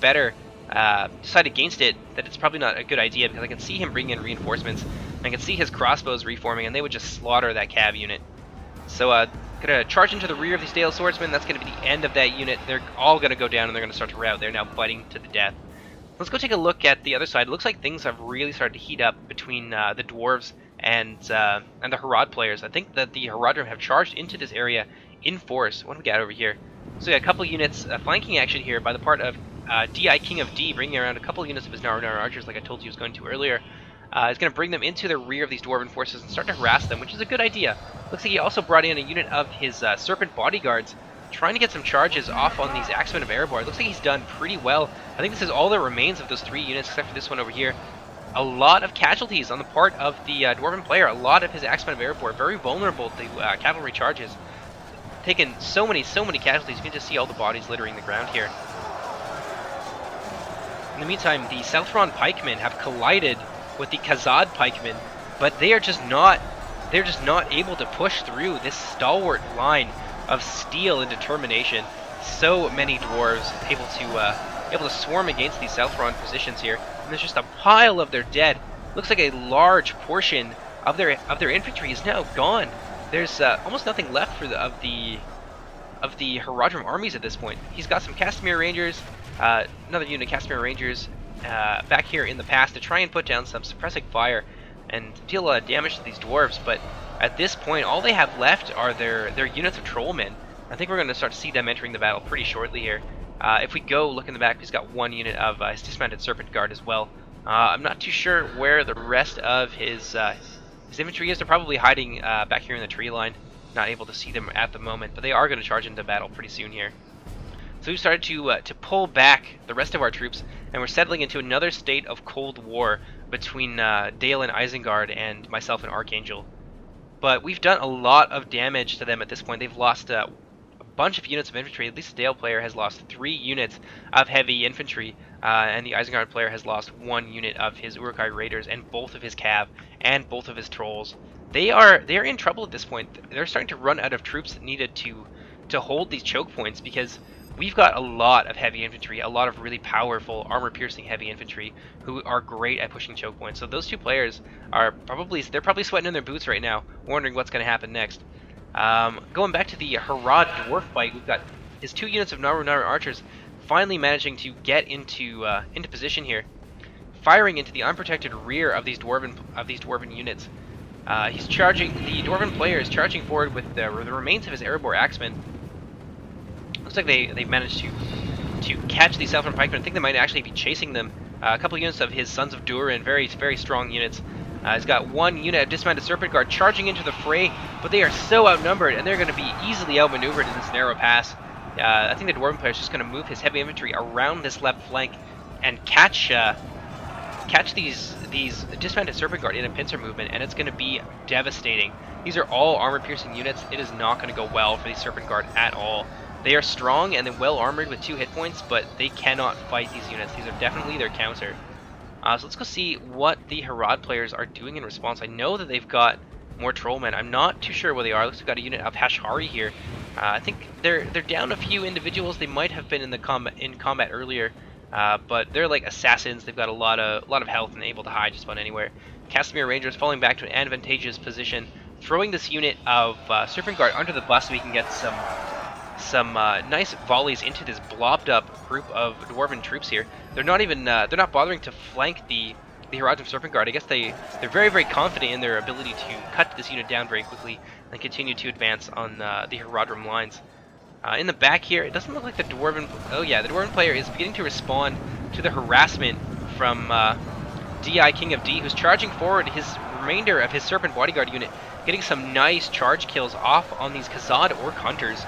against it, that it's probably not a good idea, because I can see him bringing in reinforcements, and I can see his crossbows reforming, and they would just slaughter that cav unit. So gonna charge into the rear of these Dale Swordsmen. That's gonna be the end of that unit. They're all gonna go down, and they're gonna start to rout. They're now fighting to the death. Let's go take a look at the other side. It looks like things have really started to heat up between the dwarves and the Harad players. I think that the Haradrim have charged into this area in force. What do we got over here? So we got a couple units flanking action here by the part of DI King of D, bringing around a couple units of his Naru archers, like I told you he was going to earlier. He's going to bring them into the rear of these dwarven forces and start to harass them, which is a good idea. Looks like he also brought in a unit of his Serpent bodyguards, trying to get some charges off on these Axemen of Erebor. It looks like he's done pretty well. I think this is all that remains of those 3 units, except for this one over here. A lot of casualties on the part of the dwarven player. A lot of his Axemen of Erebor, very vulnerable to cavalry charges. Taken so many casualties. You can just see all the bodies littering the ground here. In the meantime, the Southron pikemen have collided with the Khazad pikemen, but they are just not able to push through this stalwart line of steel and determination. So many dwarves able to swarm against these Southron positions here, and there's just a pile of their dead. Looks like a large portion of their infantry is now gone. There's almost nothing left for of the Haradrim armies at this point. He's got some Castamere Rangers, another unit of Castamere Rangers back here in the past to try and put down some suppressing fire and deal a lot of damage to these dwarves, but at this point all they have left are their units of trollmen. I think we're going to start to see them entering the battle pretty shortly here. If we go look in the back, he's got 1 unit of his dismounted Serpent Guard as well. I'm not too sure where the rest of his infantry is. They're probably hiding back here in the tree line. Not able to see them at the moment, but they are going to charge into battle pretty soon here. So we've started to pull back the rest of our troops, and we're settling into another state of Cold War between Dale and Isengard and myself and Archangel. But we've done a lot of damage to them at this point. They've lost a bunch of units of infantry. At least the Dale player has lost 3 units of heavy infantry, and the Isengard player has lost 1 unit of his Uruk-hai raiders and both of his cav and both of his trolls. They are in trouble at this point. They're starting to run out of troops needed to hold these choke points, because we've got a lot of heavy infantry, a lot of really powerful armor-piercing heavy infantry who are great at pushing choke points. So those 2 players are probably sweating in their boots right now, wondering what's going to happen next. Going back to the Harad dwarf fight, we've got his 2 units of Naru archers finally managing to get into position here, firing into the unprotected rear of these dwarven units. He's charging. The dwarven player is charging forward with the remains of his Erebor axemen. Looks like they managed to catch the Southron pikemen. I think they might actually be chasing them. A couple units of his Sons of Durin, very strong units. He's got 1 unit of dismounted Serpent Guard charging into the fray, but they are so outnumbered, and they're going to be easily outmaneuvered in this narrow pass. I think the dwarven player is just going to move his heavy infantry around this left flank and catch these dismounted Serpent Guard in a pincer movement, and it's going to be devastating. These are all armor-piercing units. It is not going to go well for these Serpent Guard at all. They are strong and they're well armored with 2 hit points, but they cannot fight these units. These are definitely their counter. So let's go see what the Harad players are doing in response. I know that they've got more trollmen. I'm not too sure where they are. Looks like we've got a unit of Hashari here. I think they're down a few individuals. They might have been in combat earlier, but they're like assassins. They've got a lot of health and able to hide just about anywhere. Castamere Rangers falling back to an advantageous position, throwing this unit of Serpent Guard under the bus so we can get some nice volleys into this blobbed up group of dwarven troops here. They're not bothering to flank the Haradrim Serpent Guard. I guess they're very confident in their ability to cut this unit down very quickly and continue to advance on the Haradrim lines. In the back here, it doesn't look like the dwarven player is beginning to respond to the harassment from DI King of D, who's charging forward his remainder of his Serpent bodyguard unit, getting some nice charge kills off on these Khazad Orc hunters.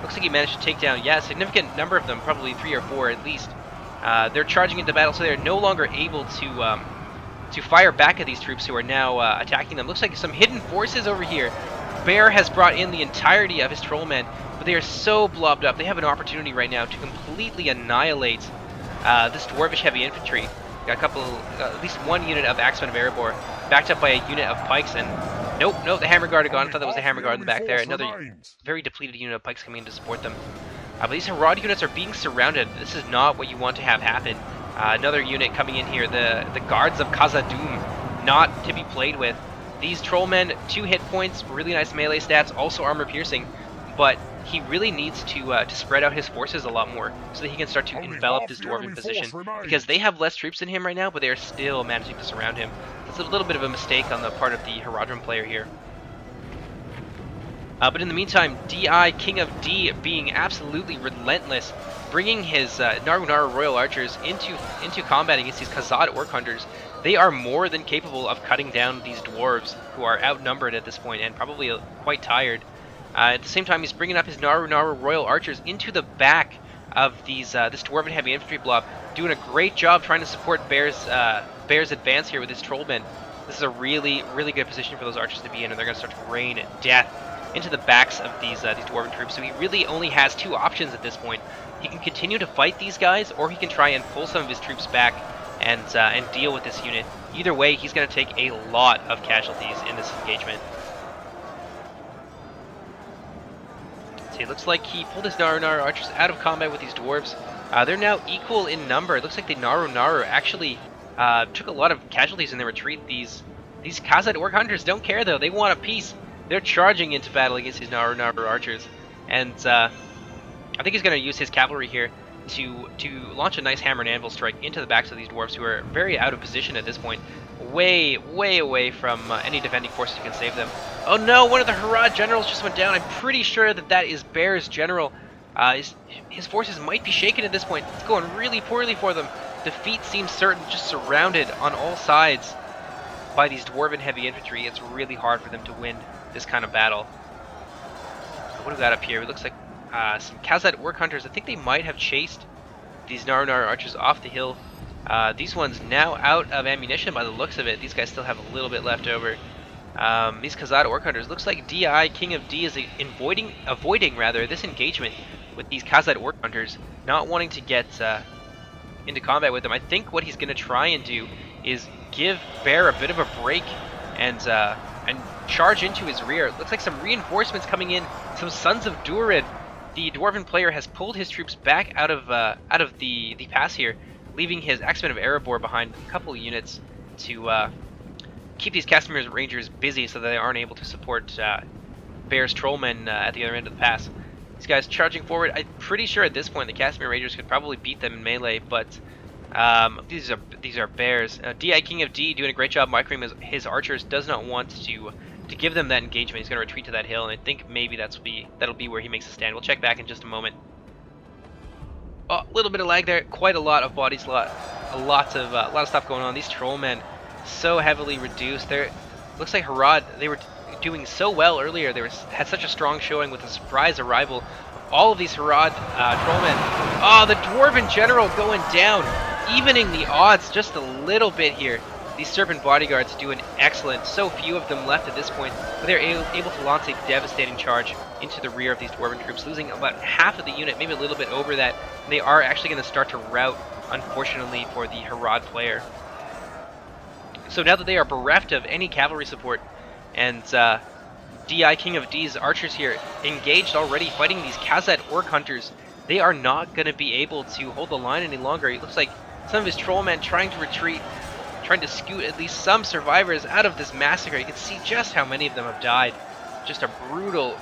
Looks like he managed to take down, a significant number of them, probably 3 or 4 at least. They're charging into battle, so they're no longer able to fire back at these troops who are now attacking them. Looks like some hidden forces over here. Bear has brought in the entirety of his trollmen, but they are so blobbed up. They have an opportunity right now to completely annihilate this dwarvish heavy infantry. Got at least 1 unit of Axemen of Erebor, backed up by a unit of pikes, and nope, the Hammer Guard are gone. I thought that was the Hammer Guard in the back there. Another very depleted unit of pikes coming in to support them. But these Harad units are being surrounded. This is not what you want to have happen. Another unit coming in here, the Guards of Khazad-dûm, not to be played with. These trollmen, 2 hit points, really nice melee stats, also armor piercing, but he really needs to spread out his forces a lot more so that he can start to envelop this dwarven position, because they have less troops than him right now, but they are still managing to surround him. That's a little bit of a mistake on the part of the Haradrim player here. But in the meantime, DI, King of D, being absolutely relentless, bringing his Naru Royal Archers into combat against these Khazad Orc Hunters. They are more than capable of cutting down these dwarves, who are outnumbered at this point and probably quite tired. At the same time, he's bringing up his Naru Royal Archers into the back of these this Dwarven Heavy Infantry blob, doing a great job trying to support Bear's advance here with his Trollmen. This is a really, really good position for those archers to be in, and they're going to start to rain death into the backs of these Dwarven troops. So he really only has two options at this point. He can continue to fight these guys, or he can try and pull some of his troops back and deal with this unit. Either way, he's going to take a lot of casualties in this engagement. So it looks like he pulled his Naru archers out of combat with these dwarves. They're now equal in number. It looks like the Naru actually took a lot of casualties in their retreat. These Khazad Orc Hunters don't care though. They want a peace. They're charging into battle against these Naru archers, and I think he's going to use his cavalry here to launch a nice hammer and anvil strike into the backs of these dwarves, who are very out of position at this point, way away from any defending forces who can save them. Oh no, one of the Harad generals just went down. I'm pretty sure that is Bear's general. His forces might be shaken at this point. It's going really poorly for them. Defeat seems certain, just surrounded on all sides by these Dwarven Heavy Infantry. It's really hard for them to win this kind of battle. What do we got up here? It looks like some Khazad Orc Hunters. I think they might have chased these Naru archers off the hill. These ones now out of ammunition by the looks of it. These guys still have a little bit left over. These Khazad Orc Hunters. Looks like DI, King of D, is avoiding this engagement with these Khazad Orc Hunters, not wanting to get into combat with them. I think what he's going to try and do is give Bear a bit of a break and charge into his rear. It looks like some reinforcements coming in, some Sons of Durin. The Dwarven player has pulled his troops back out of the pass here, leaving his Axemen of Erebor behind a couple of units to keep these Castamir's Rangers busy so that they aren't able to support Bear's Trollmen at the other end of the pass. These guys charging forward. I'm pretty sure at this point the Castamir Rangers could probably beat them in melee, but these are Bears. DI King of D doing a great job microing his archers. Does not want to give them that engagement. He's going to retreat to that hill, and I think maybe that'll be where he makes a stand. We'll check back in just a moment. Oh, a little bit of lag there. Quite a lot of bodies, a lot of stuff going on. These Trollmen so heavily reduced. Looks like Harad, they were doing so well earlier. They had such a strong showing with a surprise arrival of all of these Harad Trollmen. Oh, the Dwarven General going down, evening the odds just a little bit here. These Serpent Bodyguards doing excellent. So few of them left at this point, but they're able to launch a devastating charge into the rear of these Dwarven troops, losing about half of the unit, maybe a little bit over that. They are actually going to start to rout, unfortunately, for the Harad player. So now that they are bereft of any cavalry support, and DI King of D's archers here engaged already fighting these Khazad Orc Hunters, they are not going to be able to hold the line any longer. It looks like some of his Trollmen trying to retreat, trying to scoot at least some survivors out of this massacre. You can see just how many of them have died. Just a brutal,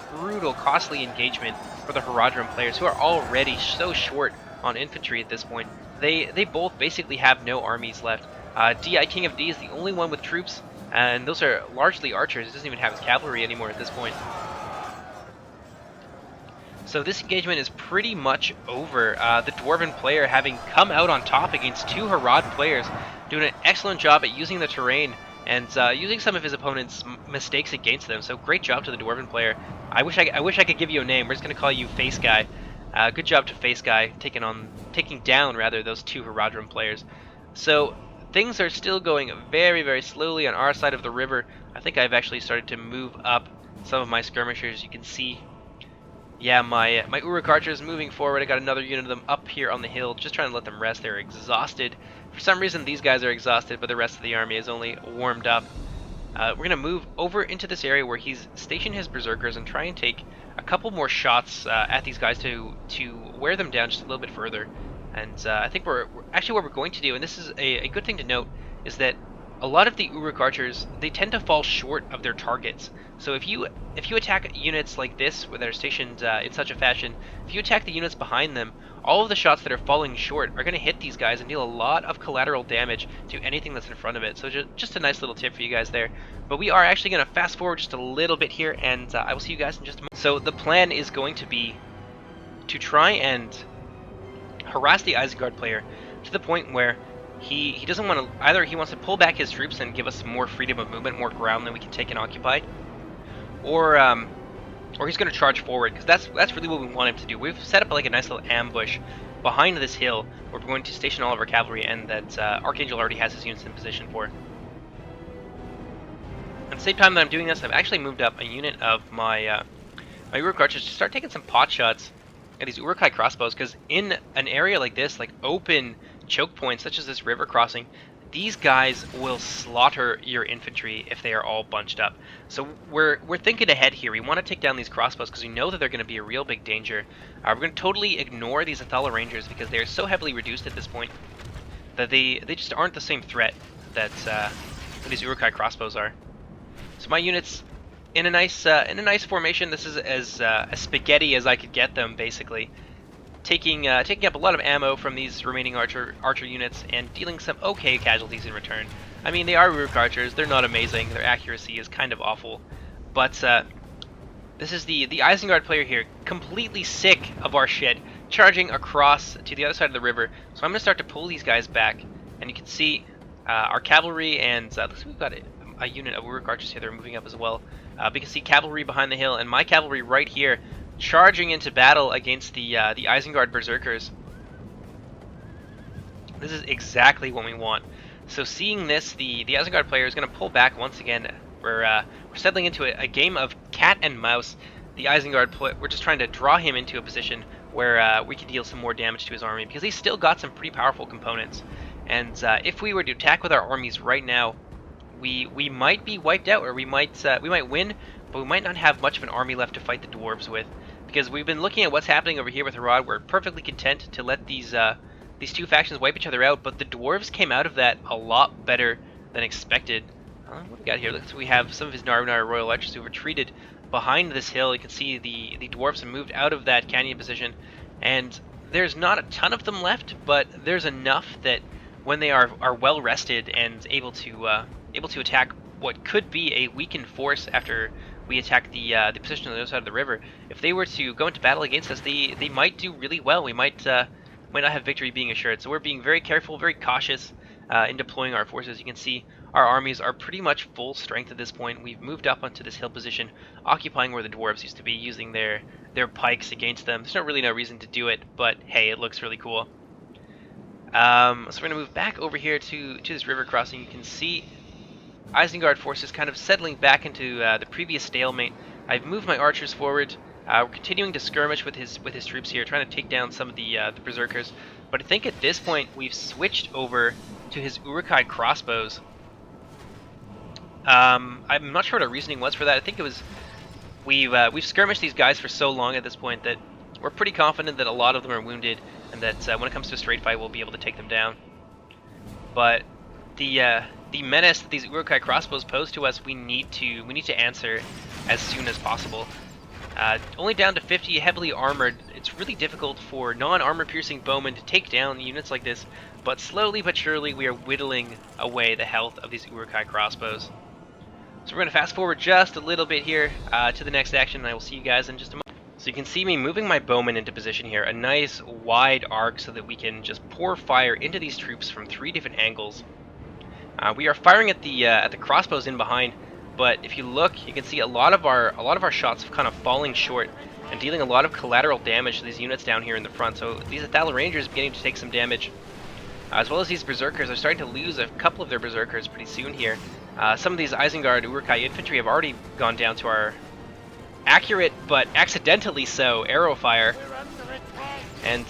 costly engagement for the Haradrim players, who are already so short on infantry at this point. They both basically have no armies left. DI King of D is the only one with troops, and those are largely archers. He doesn't even have his cavalry anymore at this point. So this engagement is pretty much over. The Dwarven player having come out on top against two Harad players, doing an excellent job at using the terrain and using some of his opponent's mistakes against them. So great job to the Dwarven player. I wish I could give you a name. We're just gonna call you Face Guy. Good job to Face Guy, taking down those two Haradrim players. So things are still going very slowly on our side of the river. I think I've actually started to move up some of my skirmishers. You can see, yeah, my Uruk archers moving forward. I got another unit of them up here on the hill, just trying to let them rest. They're exhausted. For some reason, these guys are exhausted, but the rest of the army is only warmed up. We're going to move over into this area where he's stationed his berserkers and try and take a couple more shots at these guys to wear them down just a little bit further. And I think actually what we're going to do, and this is a good thing to note, is that a lot of the Uruk archers, they tend to fall short of their targets. So if you attack units like this, where they're stationed in such a fashion, if you attack the units behind them, all of the shots that are falling short are going to hit these guys and deal a lot of collateral damage to anything that's in front of it. So just a nice little tip for you guys there. But we are actually going to fast forward just a little bit here, and I will see you guys in just a moment. So the plan is going to be to try and harass the Isengard player to the point where he doesn't want to, either he wants to pull back his troops and give us more freedom of movement, more ground that we can take and occupy, or he's going to charge forward, because that's really what we want him to do. We've set up like a nice little ambush behind this hill where we're going to station all of our cavalry, and that Archangel already has his units in position for. At the same time that I'm doing this, I've actually moved up a unit of my my Uruk archers to start taking some pot shots at these Uruk-hai crossbows, because in an area like this, like open choke points such as this river crossing, these guys will slaughter your infantry if they are all bunched up. So we're thinking ahead here. We want to take down these crossbows because we know that they're going to be a real big danger. We're going to totally ignore these Athala Rangers because they're so heavily reduced at this point that they just aren't the same threat that these Uruk-hai crossbows are. So my units in a nice formation. This is as spaghetti as I could get them, basically. Taking up a lot of ammo from these remaining archer units and dealing some okay casualties in return. I mean, they are Uruk archers. They're not amazing. Their accuracy is kind of awful. But this is the Isengard player here, completely sick of our shit, charging across to the other side of the river. So I'm going to start to pull these guys back. And you can see our cavalry, and looks like we've got a unit of Uruk archers here that are moving up as well. We can see cavalry behind the hill, and my cavalry right here, charging into battle against the Isengard berserkers. This is exactly what we want. So seeing this, the Isengard player is going to pull back once again. We're settling into a game of cat and mouse. The Isengard we're just trying to draw him into a position where we can deal some more damage to his army, because he's still got some pretty powerful components. And if we were to attack with our armies right now, we might be wiped out, or we might win, but we might not have much of an army left to fight the dwarves with. Because we've been looking at what's happening over here with Harad. We're perfectly content to let these two factions wipe each other out, but the dwarves came out of that a lot better than expected. What do we got here? Looks like we have some of his Naru Royal Archers who retreated behind this hill. You can see the dwarves have moved out of that canyon position, and there's not a ton of them left, but there's enough that when they are well rested and able to attack what could be a weakened force after we attack the position on the other side of the river, if they were to go into battle against us, they might do really well. We might not have victory being assured. So we're being very careful, very cautious in deploying our forces. You can see our armies are pretty much full strength at this point. We've moved up onto this hill position, occupying where the dwarves used to be, using their pikes against them. There's not really no reason to do it, but hey, it looks really cool. So we're going to move back over here to this river crossing. You can see Isengard forces kind of settling back into the previous stalemate. I've moved my archers forward. We're continuing to skirmish with his troops here, trying to take down some of the berserkers. But I think at this point we've switched over to his Uruk-hai crossbows. I'm not sure what our reasoning was for that. I think it was we've skirmished these guys for so long at this point that we're pretty confident that a lot of them are wounded, and that when it comes to a straight fight, we'll be able to take them down. But the menace that these Uruk-hai crossbows pose to us, we need to answer as soon as possible. Only down to 50, heavily armored. It's really difficult for non-armor piercing bowmen to take down units like this, but slowly but surely we are whittling away the health of these Uruk-hai crossbows. So we're going to fast forward just a little bit here to the next action, and I will see you guys in just a moment. So you can see me moving my bowmen into position here, a nice wide arc so that we can just pour fire into these troops from 3 different angles. We are firing at the crossbows in behind, but if you look, you can see a lot of our shots kind of falling short and dealing a lot of collateral damage to these units down here in the front. So these Athala Rangers are beginning to take some damage, as well as these berserkers are starting to lose a couple of their berserkers pretty soon here. Some of these Isengard Uruk-hai infantry have already gone down to our accurate but accidentally so arrow fire, and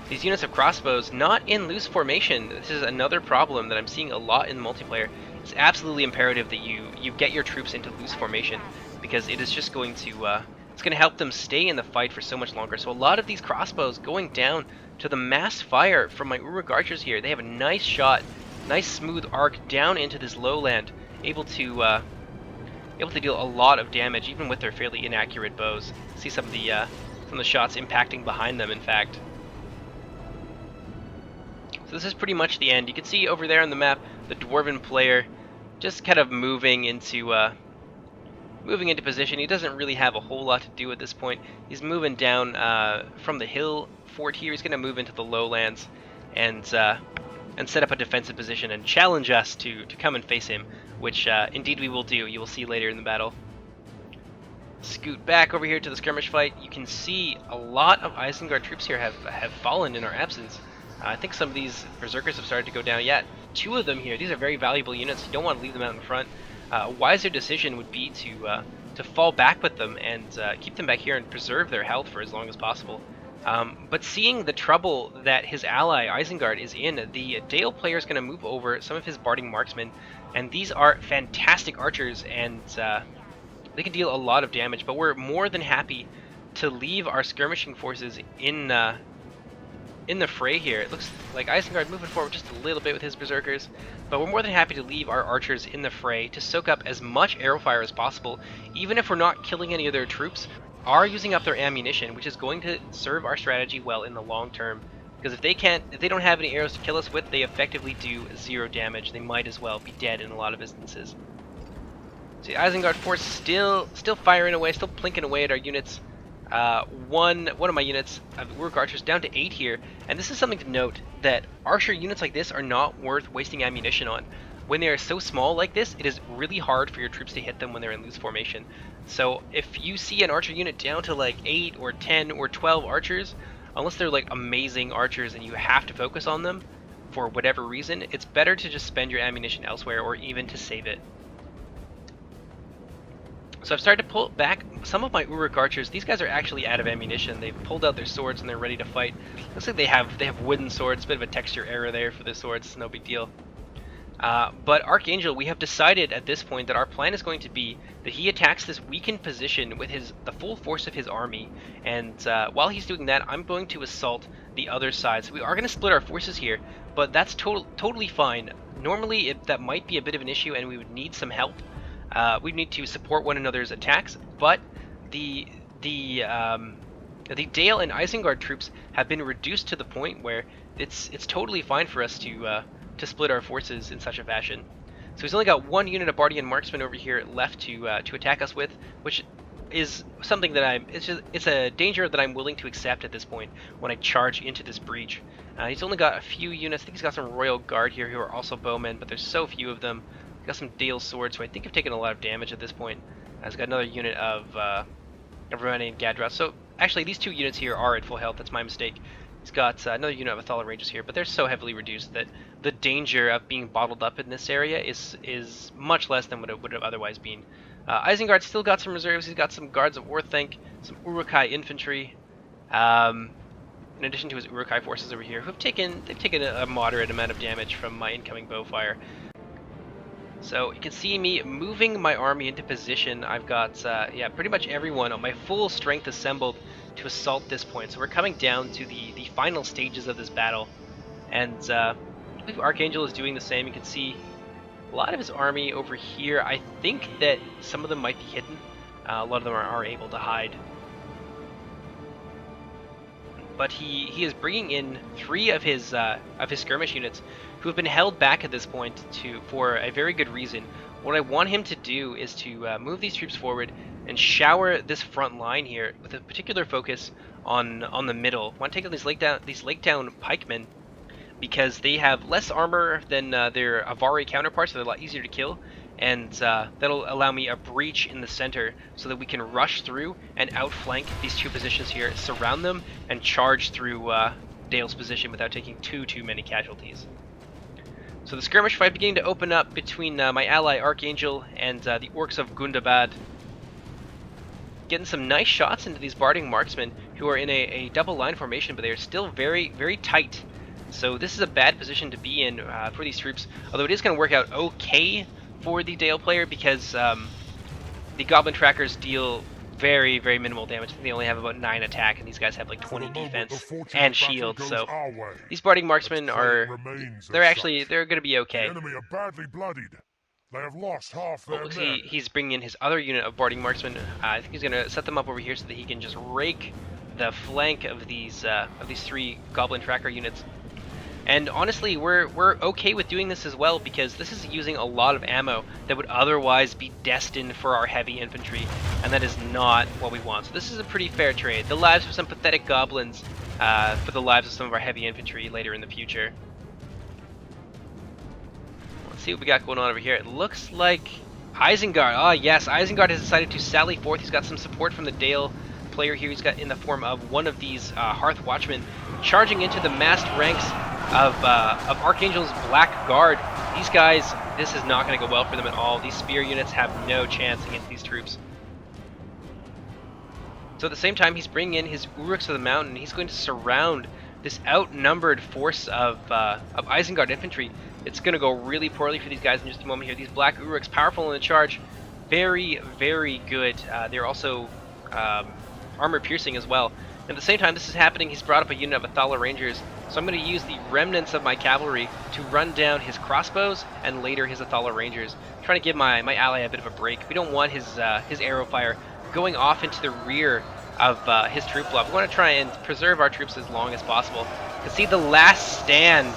these units of crossbows not in loose formation. This is another problem that I'm seeing a lot in multiplayer. It's absolutely imperative that you get your troops into loose formation, because it is just going to it's going to help them stay in the fight for so much longer. So a lot of these crossbows going down to the mass fire from my Uruk archers here. They have a nice shot Nice smooth arc down into this lowland, able to deal a lot of damage even with their fairly inaccurate bows. See some of the shots impacting behind them, in fact. So this is pretty much the end. You can see over there on the map the dwarven player just kind of moving into position. He doesn't really have a whole lot to do at this point. He's moving down from the hill fort here. He's going to move into the lowlands and set up a defensive position and challenge us to come and face him, which indeed we will do. You will see later in the battle. Scoot back over here to the skirmish fight. You can see a lot of Isengard troops here have fallen in our absence. I think some of these berserkers have started to go down. Yeah, 2 of them here. These are very valuable units. You don't want to leave them out in front. A wiser decision would be to fall back with them and keep them back here and preserve their health for as long as possible. But seeing the trouble that his ally Isengard is in, the Dale player is going to move over some of his barding marksmen, and these are fantastic archers, and they can deal a lot of damage. But we're more than happy to leave our skirmishing forces in the fray here. It looks like Isengard moving forward just a little bit with his berserkers, but we're more than happy to leave our archers in the fray to soak up as much arrow fire as possible, even if we're not killing any of their troops. Are using up their ammunition, which is going to serve our strategy well in the long term. Because if they don't have any arrows to kill us with, they effectively do 0 damage. They might as well be dead in a lot of instances. See, Isengard force still firing away, still plinking away at our units. One of my units of Uruk archers down to 8 here, and this is something to note, that archer units like this are not worth wasting ammunition on. When they are so small like this, it is really hard for your troops to hit them when they're in loose formation. So if you see an archer unit down to like 8 or 10 or 12 archers, unless they're like amazing archers and you have to focus on them for whatever reason, it's better to just spend your ammunition elsewhere or even to save it. So I've started to pull back some of my Uruk archers. These guys are actually out of ammunition. They've pulled out their swords and they're ready to fight. Looks like they have wooden swords. A bit of a texture error there for the swords. No big deal. But Archangel, we have decided at this point that our plan is going to be that he attacks this weakened position with the full force of his army, and while he's doing that, I'm going to assault the other side. So we are going to split our forces here, but that's totally fine. Normally that might be a bit of an issue and we would need some help. We'd need to support one another's attacks, but the Dale and Isengard troops have been reduced to the point where it's totally fine for us to split our forces in such a fashion. So he's only got 1 unit of Bardian marksmen over here left to attack us with, which is something that it's a danger that I'm willing to accept at this point when I charge into this breach. He's only got a few units. I think he's got some Royal Guard here who are also bowmen, but there's so few of them. He's got some Dale swords, who I think have taken a lot of damage at this point. He's got another unit of Romani and Gadras. So actually these 2 units here are at full health. That's my mistake. He's got another unit of Athala Rangers here, but they're so heavily reduced that the danger of being bottled up in this area is much less than what it would have otherwise been. Isengard's still got some reserves. He's got some Guards of Orthanc, some Uruk-hai infantry, in addition to his Uruk-hai forces over here, they've taken a moderate amount of damage from my incoming bow fire. So you can see me moving my army into position. I've got pretty much everyone on my full strength assembled to assault this point. So we're coming down to the final stages of this battle, and I believe Archangel is doing the same. You can see a lot of his army over here. I think that some of them might be hidden. A lot of them are able to hide. But he is bringing in 3 of his skirmish units who have been held back at this point for a very good reason. What I want him to do is to move these troops forward and shower this front line here with a particular focus on the middle. I want to take on these lake down pikemen because they have less armor than their Avari counterparts, so they're a lot easier to kill. And that'll allow me a breach in the center so that we can rush through and outflank these 2 positions here, surround them, and charge through Dale's position without taking too many casualties. So the skirmish fight beginning to open up between my ally Archangel and the Orcs of Gundabad. Getting some nice shots into these Barding marksmen who are in a double line formation, but they are still very tight. So this is a bad position to be in for these troops, although it is going to work out okay for the Dale player because the Goblin Trackers deal very, very minimal damage. I think they only have about 9 attack, and these guys have like 20 defense and shield. So these Barding Marksmen they're going to be okay. The enemy are badly bloodied. They have lost half their men. He's bringing in his other unit of Barding Marksmen. I think he's going to set them up over here so that he can just rake the flank of these 3 Goblin Tracker units. And honestly, we're okay with doing this as well, because this is using a lot of ammo that would otherwise be destined for our heavy infantry, and that is not what we want. So this is a pretty fair trade. The lives of some pathetic goblins for the lives of some of our heavy infantry later in the future. Let's see what we got going on over here. It looks like Isengard. Ah, yes, Isengard has decided to sally forth. He's got some support from the Dale player here. He's got in the form of one of these Hearth Watchmen charging into the massed ranks of Archangel's Black Guard. These guys, this is not going to go well for them at all. These spear units have no chance against these troops. So at the same time, he's bringing in his Uruks of the Mountain. He's going to surround this outnumbered force of Isengard infantry. It's going to go really poorly for these guys in just a moment here. These Black Uruks, powerful in the charge, very, very good. They're also armor piercing as well. At the same time this is happening, he's brought up a unit of Athala Rangers, so I'm going to use the remnants of my cavalry to run down his crossbows and later his Athala Rangers, trying to give my ally a bit of a break. We don't want his arrow fire going off into the rear of his troop block. We want to try and preserve our troops as long as possible. You can see the last stand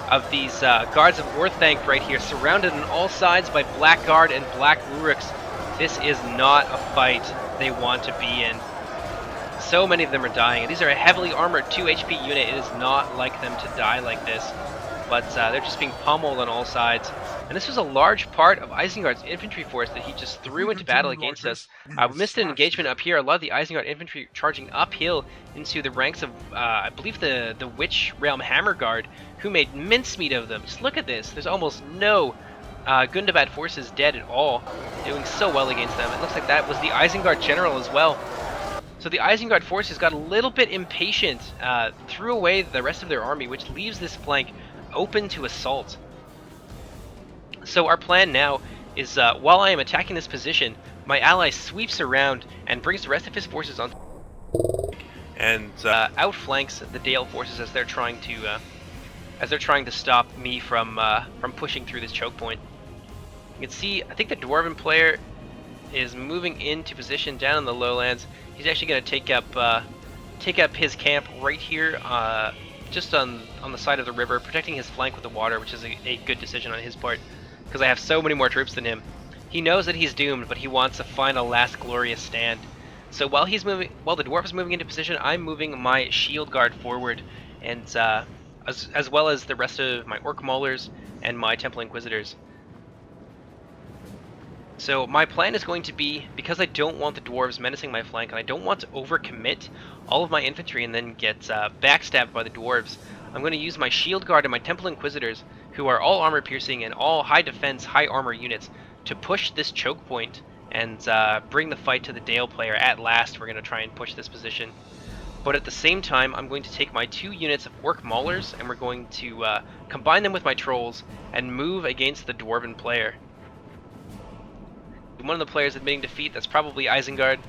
of these guards of Orthanc right here, surrounded on all sides by Black Guard and Black Uruks. This is not a fight they want to be in. So many of them are dying, and these are a heavily armored 2 HP unit. It is not like them to die like this, but they're just being pummeled on all sides. And this was a large part of Isengard's infantry force that he just threw into battle against us. We missed an engagement up here. A lot of the Isengard infantry charging uphill into the ranks of, I believe, the Witch Realm Hammer Guard, who made mincemeat of them. Just look at this. There's almost no Gundabad forces dead at all, doing so well against them. It looks like that was the Isengard general as well. So the Isengard forces got a little bit impatient, threw away the rest of their army, which leaves this flank open to assault. So our plan now is, while I am attacking this position, my ally sweeps around and brings the rest of his forces on, and outflanks the Dale forces as they're trying to stop me from pushing through this choke point. You can see, I think the Dwarven player is moving into position down in the lowlands. He's actually going to take up his camp right here, just on the side of the river, protecting his flank with the water, which is a good decision on his part, because I have so many more troops than him. He knows that he's doomed, but he wants a final last glorious stand. So while the dwarf is moving into position, I'm moving my shield guard forward, and as well as the rest of my orc maulers and my temple inquisitors. So my plan is going to be, because I don't want the dwarves menacing my flank, and I don't want to overcommit all of my infantry and then get backstabbed by the dwarves, I'm going to use my shield guard and my temple inquisitors, who are all armor piercing and all high defense, high armor units, to push this choke point and bring the fight to the Dale player. At last, we're going to try and push this position. But at the same time, I'm going to take my 2 units of orc maulers, and we're going to combine them with my trolls and move against the dwarven player. One of the players admitting defeat, that's probably Isengard.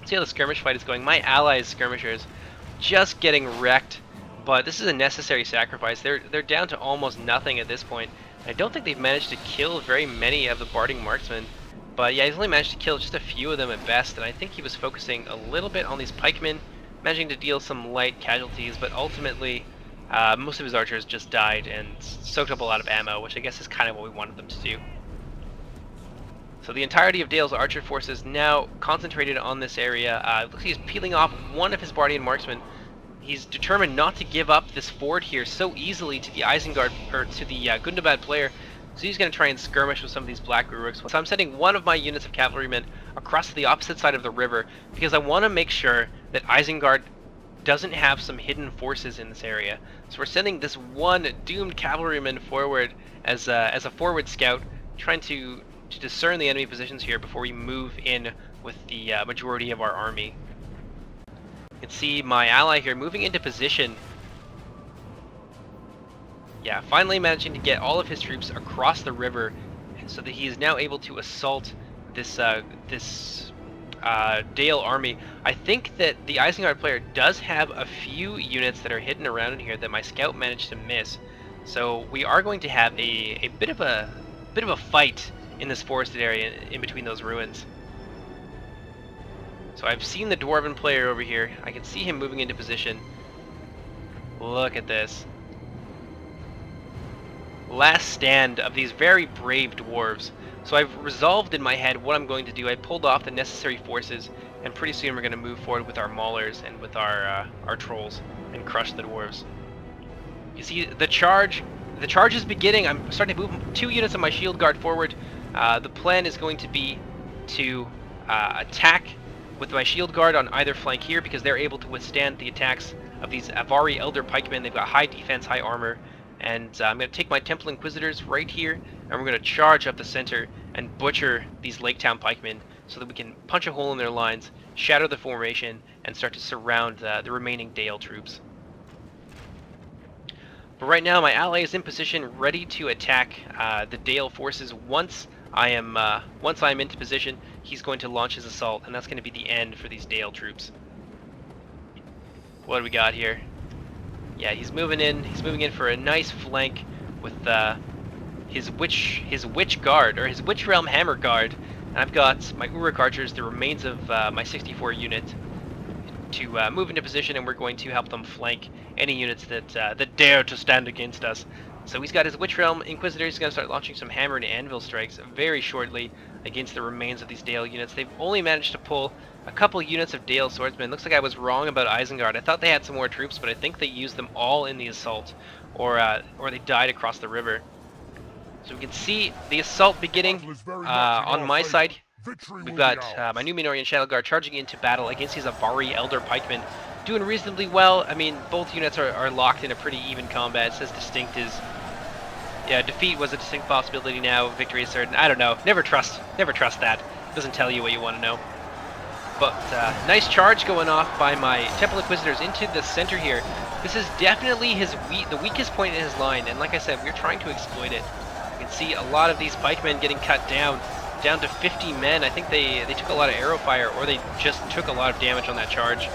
See how the skirmish fight is going. My allies' skirmishers just getting wrecked, but this is a necessary sacrifice. They're down to almost nothing at this point. I don't think they've managed to kill very many of the Barding Marksmen, but yeah, he's only managed to kill just a few of them at best, and I think he was focusing a little bit on these pikemen, managing to deal some light casualties, but ultimately most of his archers just died and soaked up a lot of ammo, which I guess is kind of what we wanted them to do. So the entirety of Dale's archer forces now concentrated on this area. Looks like he's peeling off one of his Bardian marksmen. He's determined not to give up this ford here so easily to the Isengard, or to the Gundabad player. So he's going to try and skirmish with some of these Black Uruks. So I'm sending one of my units of cavalrymen across to the opposite side of the river, because I want to make sure that Isengard doesn't have some hidden forces in this area. So we're sending this one doomed cavalryman forward as a forward scout, trying to discern the enemy positions here before we move in with the majority of our army. You can see my ally here moving into position. Yeah, finally managing to get all of his troops across the river so that he is now able to assault this Dale army. I think that the Isengard player does have a few units that are hidden around in here that my scout managed to miss. So we are going to have a bit of a fight in this forested area in between those ruins. So I've seen the Dwarven player over here. I can see him moving into position. Look at this. Last stand of these very brave dwarves. So I've resolved in my head what I'm going to do. I pulled off the necessary forces, and pretty soon we're going to move forward with our maulers and with our trolls and crush the dwarves. You see the charge. The charge is beginning. I'm starting to move 2 units of my shield guard forward. The plan is going to be to attack with my shield guard on either flank here, because they're able to withstand the attacks of these Avari Elder Pikemen. They've got high defense, high armor. And I'm going to take my Temple Inquisitors right here, and we're going to charge up the center and butcher these Lake Town pikemen so that we can punch a hole in their lines, shatter the formation, and start to surround the remaining Dale troops. But right now, my ally is in position, ready to attack the Dale forces. Once I am into position, he's going to launch his assault, and that's going to be the end for these Dale troops. What do we got here? Yeah, he's moving in. He's moving in for a nice flank with his witch guard, or his witch realm hammer guard. And I've got my Uruk archers, the remains of my 64 unit, to move into position, and we're going to help them flank any units that dare to stand against us. So he's got his witch realm inquisitors. He's going to start launching some hammer and anvil strikes very shortly against the remains of these Dale units. They've only managed to pull a couple units of Dale swordsmen. Looks like I was wrong about Isengard. I thought they had some more troops, but I think they used them all in the assault, or they died across the river. So we can see the assault beginning on my side. We've got my Numenorian Shadow Guard charging into battle against these Avari Elder Pikemen, doing reasonably well. I mean, both units are locked in a pretty even combat. It says distinct is... Yeah, defeat was a distinct possibility now. Victory is certain. I don't know. Never trust that. It doesn't tell you what you want to know. But nice charge going off by my Temple Inquisitors into the center here. This is definitely the weakest point in his line, and like I said, we're trying to exploit it. You can see a lot of these pikemen getting cut down to 50 men. I think they took a lot of arrow fire, or they just took a lot of damage on that charge.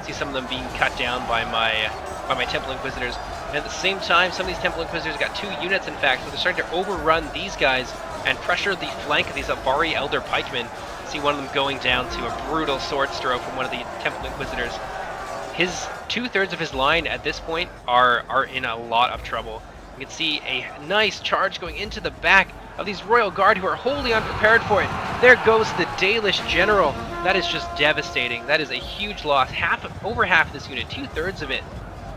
See some of them being cut down by my Temple Inquisitors. And at the same time, some of these Temple Inquisitors got 2 units, in fact, so they're starting to overrun these guys and pressure the flank of these Avari Elder Pikemen. See one of them going down to a brutal sword stroke from one of the Temple Inquisitors. His 2/3 of his line at this point are in a lot of trouble. You can see a nice charge going into the back of these Royal Guard who are wholly unprepared for it. There goes the Dalish General. That is just devastating. That is a huge loss. Over half of this unit, 2/3 of it,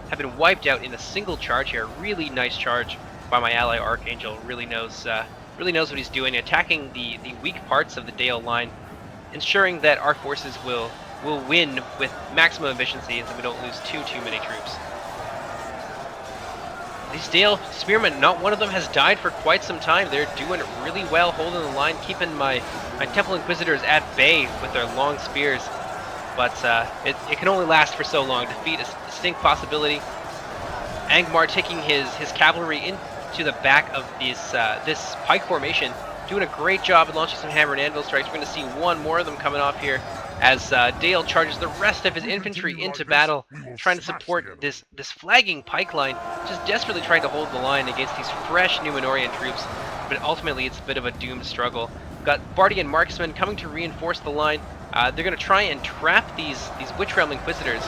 have been wiped out in a single charge here. Really nice charge by my ally Archangel. Really knows what he's doing, attacking the weak parts of the Dale line, ensuring that our forces will win with maximum efficiency and that we don't lose too many troops. These Dale spearmen, not one of them has died for quite some time. They're doing really well, holding the line, keeping my Temple Inquisitors at bay with their long spears. But it can only last for so long. Defeat is a distinct possibility. Angmar taking his cavalry into the back of this pike formation, doing a great job of launching some hammer and anvil strikes. We're going to see one more of them coming off here as Dale charges the rest of his infantry into battle, trying to support this flagging pike line, just desperately trying to hold the line against these fresh Numenorian troops. But ultimately, it's a bit of a doomed struggle. We've got Bardian marksmen coming to reinforce the line. They're going to try and trap these Witch Realm Inquisitors.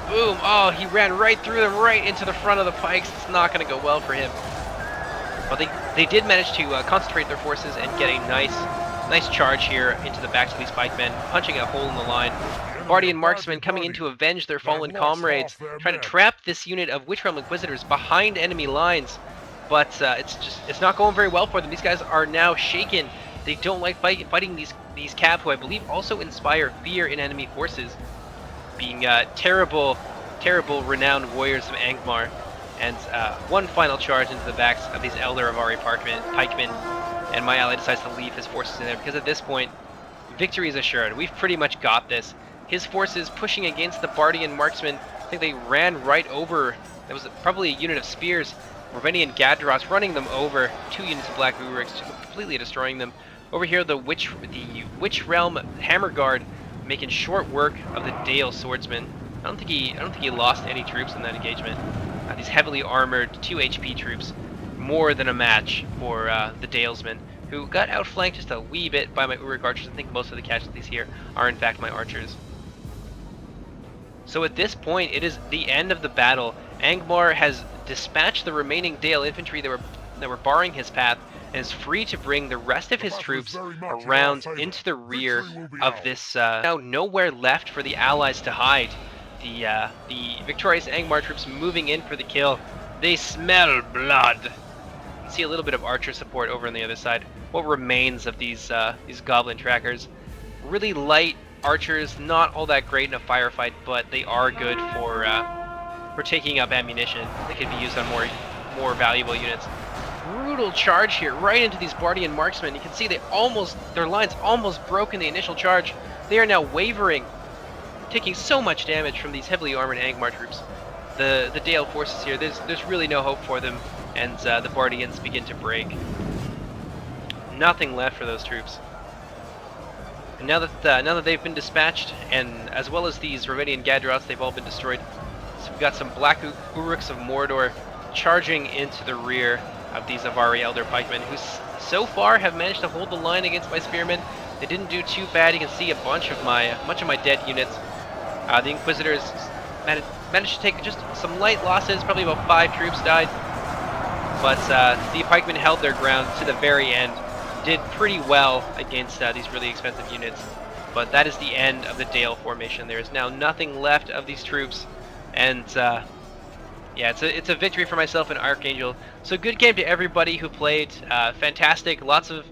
Boom! Oh, he ran right through them, right into the front of the pikes. It's not going to go well for him. But they did manage to concentrate their forces and get a nice charge here into the backs of these pikemen, punching a hole in the line. Bardian marksmen coming in to avenge their fallen comrades, trying to trap this unit of Witch Realm Inquisitors behind enemy lines. But it's not going very well for them. These guys are now shaken. They don't like fighting these Cav, who I believe also inspire fear in enemy forces, being terrible renowned warriors of Angmar. And one final charge into the backs of these Elder Avari pikemen, and my ally decides to leave his forces in there, because at this point, victory is assured. We've pretty much got this. His forces pushing against the Bardian marksmen, I think they ran right over, that was probably a unit of spears, Ravenian Gadros running them over, 2 units of Black Uruks, completely destroying them. Over here, the Witch Realm Hammer Guard making short work of the Dale Swordsman. I don't think he lost any troops in that engagement. These heavily armored 2 HP troops, more than a match for the Dalesmen, who got outflanked just a wee bit by my Uruk archers. I think most of the casualties here are in fact my archers. So at this point, it is the end of the battle. Angmar has dispatched the remaining Dale infantry that were barring his path, and is free to bring the rest of his troops around into the rear of this. Now nowhere left for the allies to hide. The victorious Angmar troops moving in for the kill. They smell blood. You can see a little bit of archer support over on the other side. What remains of these goblin trackers? Really light archers, not all that great in a firefight, but they are good for taking up ammunition. They could be used on more valuable units. Brutal charge here, right into these Bardian marksmen. You can see their lines almost broke in the initial charge. They are now wavering, taking so much damage from these heavily armored Angmar troops. The Dale forces here, there's really no hope for them, and the Bardians begin to break. Nothing left for those troops. And now that they've been dispatched, and as well as these Romanian Gadrots, they've all been destroyed. So we've got some Black Uruks of Mordor charging into the rear of these Avari Elder Pikemen, who so far have managed to hold the line against my Spearmen. They didn't do too bad. You can see a bunch of my dead units. The Inquisitors managed to take just some light losses. Probably about 5 troops died, but the Pikemen held their ground to the very end. Did pretty well against these really expensive units, but that is the end of the Dale formation. There is now nothing left of these troops, and yeah, it's a victory for myself and Archangel. So good game to everybody who played. Fantastic, lots of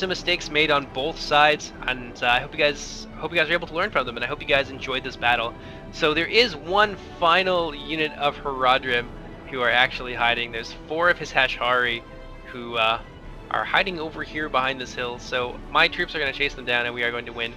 mistakes made on both sides, and I hope you guys were able to learn from them, and I hope you guys enjoyed this battle. So there is one final unit of Haradrim who are actually hiding. There's 4 of his Hashari who are hiding over here behind this hill, so my troops are going to chase them down and we are going to win.